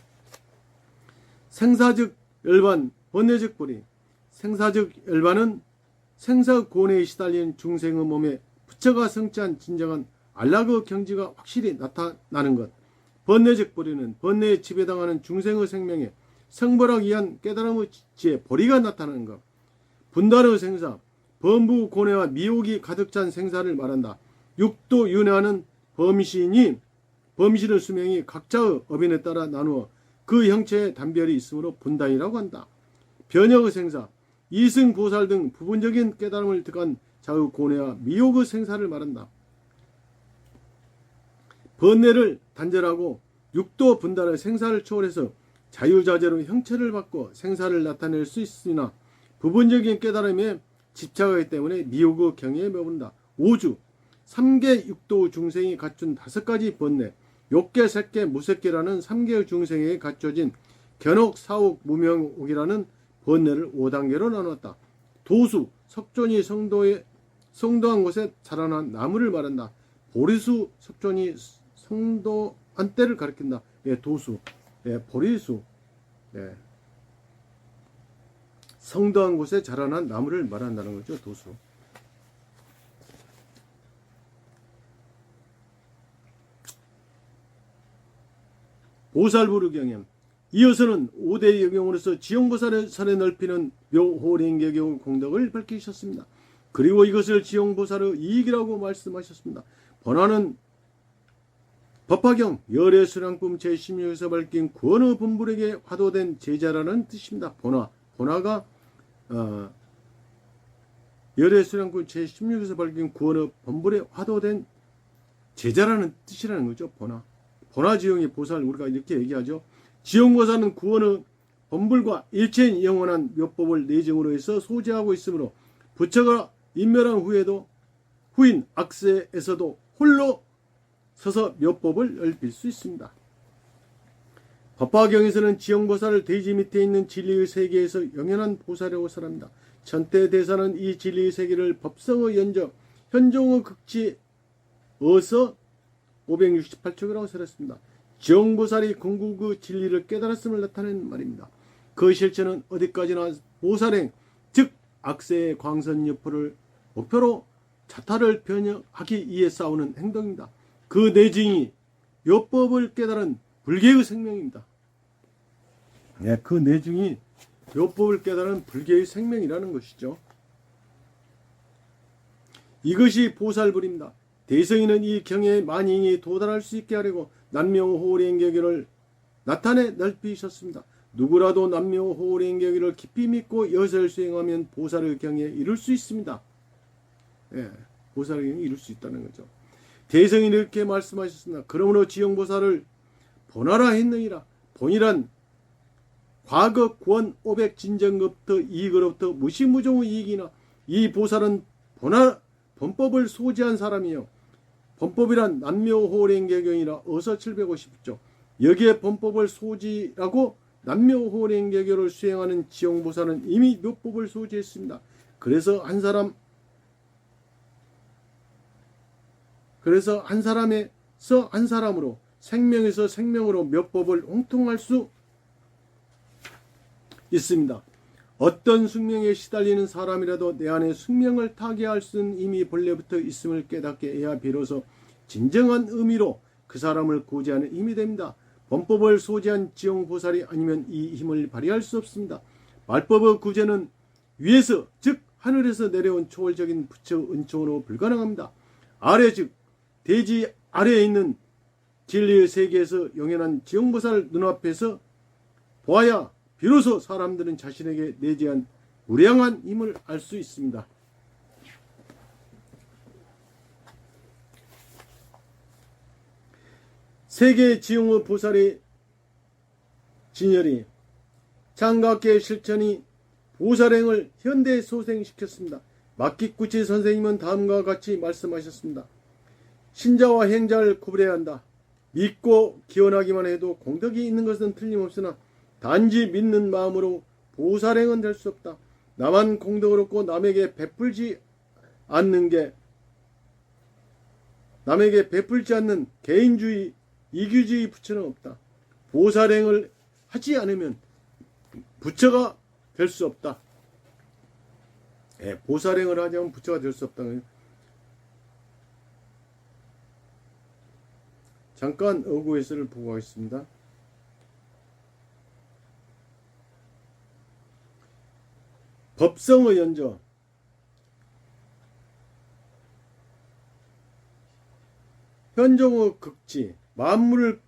Speaker 1: 생사즉 열반, 번뇌즉 불이. 생사즉 열반은 생사고뇌에 시달린 중생의 몸에 부처가 성취한 진정한 안락의 경지가 확실히 나타나는 것. 번뇌즉 불이는 번뇌에 지배당하는 중생의 생명에 성불하기 위한 깨달음의 지혜, 보리가 나타나는 것. 분달의 생사, 범부 고뇌와 미혹이 가득 찬 생사를 말한다. 육도 윤회하는 범신의 수명이 각자의 업인에 따라 나누어 그 형체에 단별이 있으므로 분단이라고 한다. 변혁의 생사, 이승 보살 등 부분적인 깨달음을 득한 자의 고뇌와 미혹의 생사를 말한다. 번뇌를 단절하고 육도 분단의 생사를 초월해서 자유자재로 형체를 바꿔 생사를 나타낼 수 있으나 부분적인 깨달음에 집착하기 때문에 미혹의 경계에 머문다. 오주, 3개 육도 중생이 갖춘 5가지 번뇌, 욕계, 색계, 무색계라는 3개의 중생에게 갖춰진 견옥, 사옥, 무명옥이라는 번뇌를 5단계로 나눴다. 도수, 석존이 성도한 곳에 자라난 나무를 말한다. 보리수, 석존이 성도한 때를 가리킨다. 예, 도수, 예, 보리수, 예. 성도한 곳에 자라난 나무를 말한다는 거죠. 도수. 보살부르경연. 이어서는 5대 여경으로서 지용보살의 선에 넓히는 묘호랭개경 공덕을 밝히셨습니다. 그리고 이것을 지용보살의 이익이라고 말씀하셨습니다. 번화는 법화경 열애수량품 제16에서 밝힌 구원의 본불에게 화도된 제자라는 뜻입니다. 번화가 열애수량품 제16에서 밝힌 구원의 본불에 화도된 제자라는 뜻이라는 거죠. 번화지용의 보살, 우리가 이렇게 얘기하죠. 지용보살은 구원의 본불과 일체인 영원한 묘법을 내정으로 해서 소재하고 있으므로 부처가 인멸한 후인 악세에서도 홀로 서서 묘법을 넓힐 수 있습니다. 법화경에서는 지용보살을 대지 밑에 있는 진리의 세계에서 영원한 보살이라고 설합니다. 천태대사는 이 진리의 세계를 법성의 연적, 현종의 극치에 어서 568쪽이라고 설했습니다. 지용보살이 궁극의 진리를 깨달았음을 나타내는 말입니다. 그 실체는 어디까지나 보살행, 즉 악세의 광선여포를 목표로 자타를 변형하기 위해 싸우는 행동입니다. 그 내증이 묘법을 깨달은 불개의 생명입니다. 네, 그 내증이 묘법을 깨달은 불개의 생명이라는 것이죠. 이것이 보살불입니다. 대성인은 이 경에 만인이 도달할 수 있게 하려고 남묘호랭개기를 나타내 넓히셨습니다. 누구라도 남묘호랭개기를 깊이 믿고 여설 수행하면 보살의 경에 이룰 수 있습니다. 예, 보살의 경에 이룰 수 있다는 거죠. 대성인이 이렇게 말씀하셨습니다. 그러므로 지용보살을 본하라 했느니라. 본이란 과거 구원 500 진정급부터 이익으로부터 무시무종의 이익이나 이 보살은 본법을 소지한 사람이요. 본법이란 남묘호랭개경이라 어서 750조. 여기에 본법을 소지라고 남묘호랭개경을 수행하는 지용보살은 이미 묘법을 소지했습니다. 그래서 한 사람에서 한 사람으로 생명에서 생명으로 묘법을 홍통할 수 있습니다. 어떤 숙명에 시달리는 사람이라도 내 안에 숙명을 타개할 수는 이미 본래부터 있음을 깨닫게 해야 비로소 진정한 의미로 그 사람을 구제하는 힘이 됩니다. 본법을 소지한 지용보살이 아니면 이 힘을 발휘할 수 없습니다. 말법의 구제는 위에서 즉 하늘에서 내려온 초월적인 부처 은총으로 불가능합니다. 아래 즉 대지 아래에 있는 진리의 세계에서 영원한 지용보살 눈앞에서 보아야 비로소 사람들은 자신에게 내재한 무량한 힘을 알 수 있습니다. 세계 지용의 보살의 진열이 장각계의 실천이 보살행을 현대에 소생시켰습니다. 막기구치 선생님은 다음과 같이 말씀하셨습니다. 신자와 행자를 구분해야 한다. 믿고 기원하기만 해도 공덕이 있는 것은 틀림없으나 단지 믿는 마음으로 보살행은 될 수 없다. 나만 공덕을 얻고 남에게 베풀지 않는 개인주의, 이기주의 부처는 없다. 보살행을 하지 않으면 부처가 될 수 없다. 보살행을 하자면 부처가 될 수 없다. 잠깐 어구해설을 보고 하겠습니다. 법성의 연저, 현종의 극지, 만물을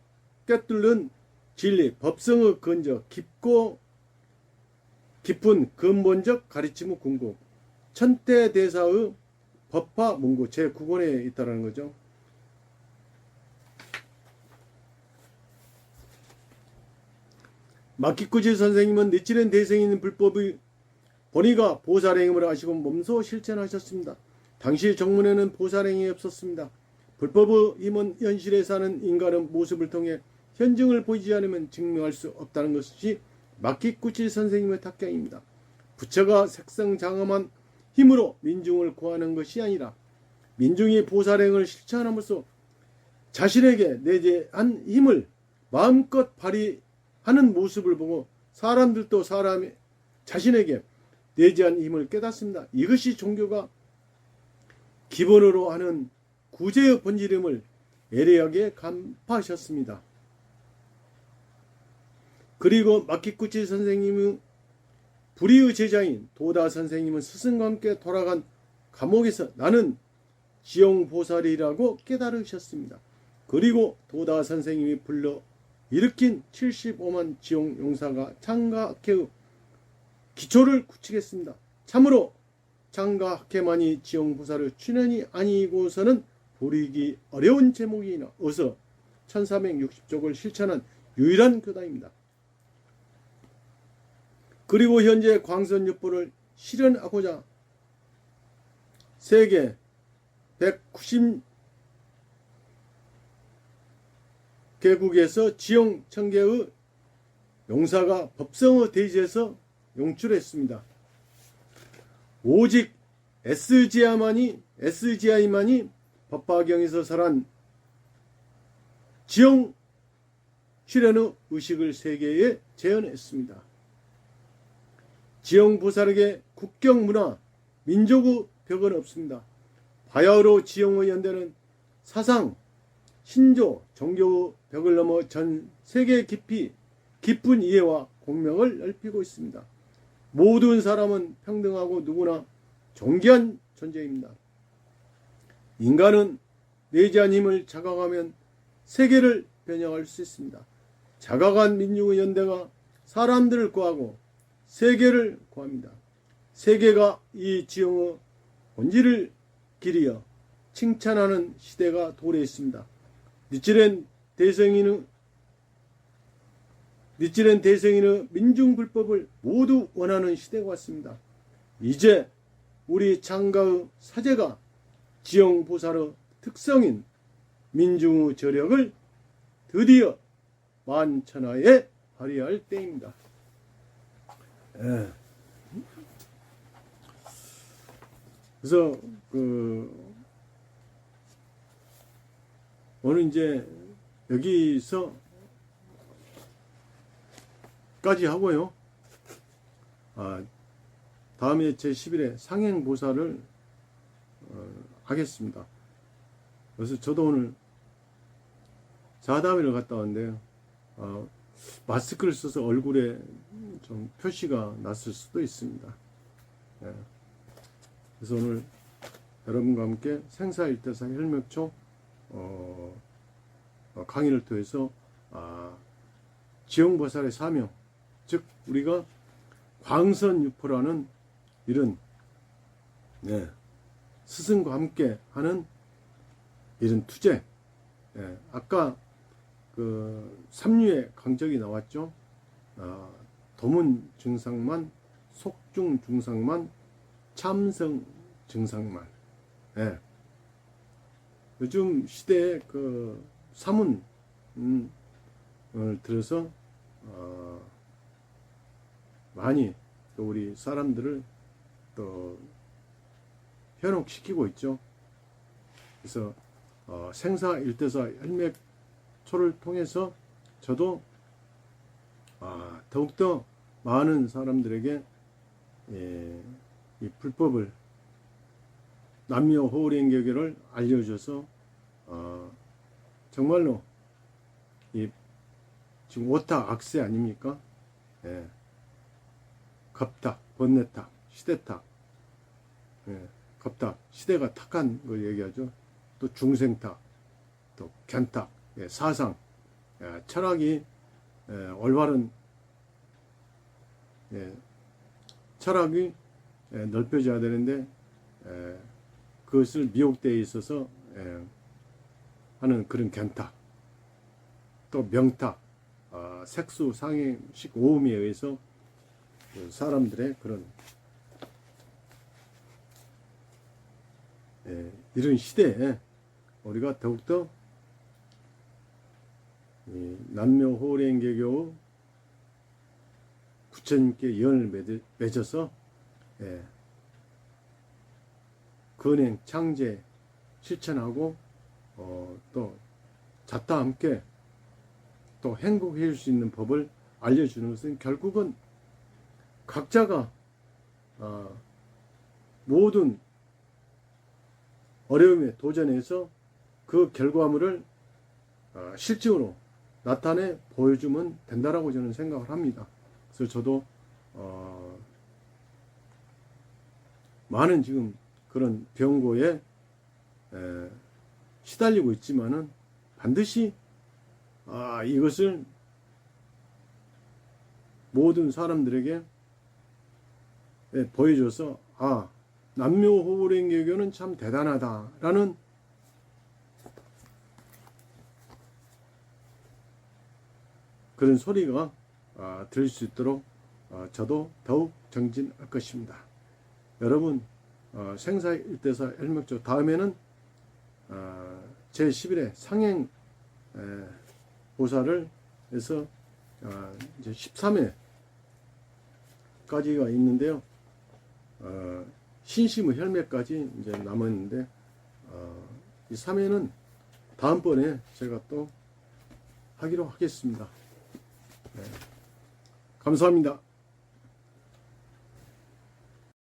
Speaker 1: 꿰뚫는 진리, 법성의 근저, 깊은 근본적 가르침의 궁극, 천태대사의 법화 문구 제9권에 있다는 거죠. 마키쿠지 선생님은 니치렌 대성인 불법의 본의가 보살행임을 하시고 몸소 실천하셨습니다. 당시 정문에는 보살행이 없었습니다. 불법의 힘은 현실에 사는 인간의 모습을 통해 현증을 보이지 않으면 증명할 수 없다는 것이 마키쿠치 선생님의 탁경입니다. 부처가 색성장엄한 힘으로 민중을 구하는 것이 아니라 민중이 보살행을 실천함으로써 자신에게 내재한 힘을 마음껏 발휘하는 모습을 보고 사람들도 자신에게 내재한 힘을 깨닫습니다. 이것이 종교가 기본으로 하는 구제의 본질임을 애리하게 간파하셨습니다. 그리고 마키쿠치 선생님의 불의의 제자인 도다 선생님은 스승과 함께 돌아간 감옥에서 나는 지용보살이라고 깨달으셨습니다. 그리고 도다 선생님이 불러 일으킨 75만 지용 용사가 창가학회의 기초를 굳히겠습니다. 참으로 창가학회만이 지용보살의 출현이 아니고서는 부리기 어려운 제목이나 어서 1360족을 실천한 유일한 교단입니다. 그리고 현재 광선육보를 실현하고자 세계 190개국에서 지용 천개의 용사가 법성의 대지에서 용출했습니다. 오직 SGI만이 법화경에서 설한 지용 실현의 의식을 세계에 재현했습니다. 지용보살에게 국경 문화, 민족의 벽은 없습니다. 바야흐로 지용의 연대는 사상, 신조, 종교의 벽을 넘어 전 세계 깊은 이해와 공명을 넓히고 있습니다. 모든 사람은 평등하고 누구나 존귀한 존재입니다. 인간은 내재한 힘을 자각하면 세계를 변형할 수 있습니다. 자각한 민중의 연대가 사람들을 구하고 세계를 구합니다. 세계가 이 지용의 본질을 기리어 칭찬하는 시대가 도래했습니다. 니치렌 대성인의 민중불법을 모두 원하는 시대가 왔습니다. 이제 우리 창가의 사제가 지용보살의 특성인 민중의 저력을 드디어 만천하에 발휘할 때입니다. 그래서 오늘 이제 여기서 까지 하고요. 다음에 제11회 상행보살을 하겠습니다. 그래서 저도 오늘 자담회를 갔다 왔는데요. 마스크를 써서 얼굴에 좀 표시가 났을 수도 있습니다. 그래서 오늘 여러분과 함께 생사일대사 혈맥초 강의를 통해서 지용보살의 사명, 즉 우리가 광선유포라는 이런 스승과 함께 하는 이런 투쟁, 아까 그 삼류의 강적이 나왔죠. 도문 증상만, 속중 증상만, 참성 증상만. 요즘 시대의 그 사문을 들어서 많이 또 우리 사람들을 또 현혹시키고 있죠. 그래서 생사일대사 혈맥초를 통해서 저도 더욱더 많은 사람들에게 이 불법을 남녀 호랭개교를 알려줘서 정말로 이 지금 오탁 악세 아닙니까? 예. 겁탁, 번뇌탁, 시대탁, 예. 겁탁, 시대가 탁한 걸 얘기하죠. 또 중생탁, 또 견탁, 예. 사상, 예. 철학이 올바른 철학이 넓혀져야 되는데 그것을 미혹되어 있어서 하는 그런 견탁, 또 명탁, 색수 상행식 오음에 의해서 사람들의 그런 이런 시대에 우리가 더욱더 남묘호랭개교 부처님께 연을 맺어서 근행, 창제, 실천하고 또 자타 함께 또 행복해질 수 있는 법을 알려주는 것은 결국은 각자가 모든 어려움에 도전해서 그 결과물을 실증으로 나타내 보여주면 된다라고 저는 생각을 합니다. 그래서 저도 많은 지금 그런 병고에 시달리고 있지만은 반드시 이것을 모든 사람들에게 보여줘서 남묘호랭개교는 참 대단하다라는 그런 소리가 들을 수 있도록 저도 더욱 정진할 것입니다. 여러분 생사일대사 일맥조 다음에는 제11회 상행 보살을 해서 이제 13회까지가 있는데요. 신심의 혈매까지 이제 남았는데 이 3회는 다음번에 제가 또 하기로 하겠습니다. 감사합니다.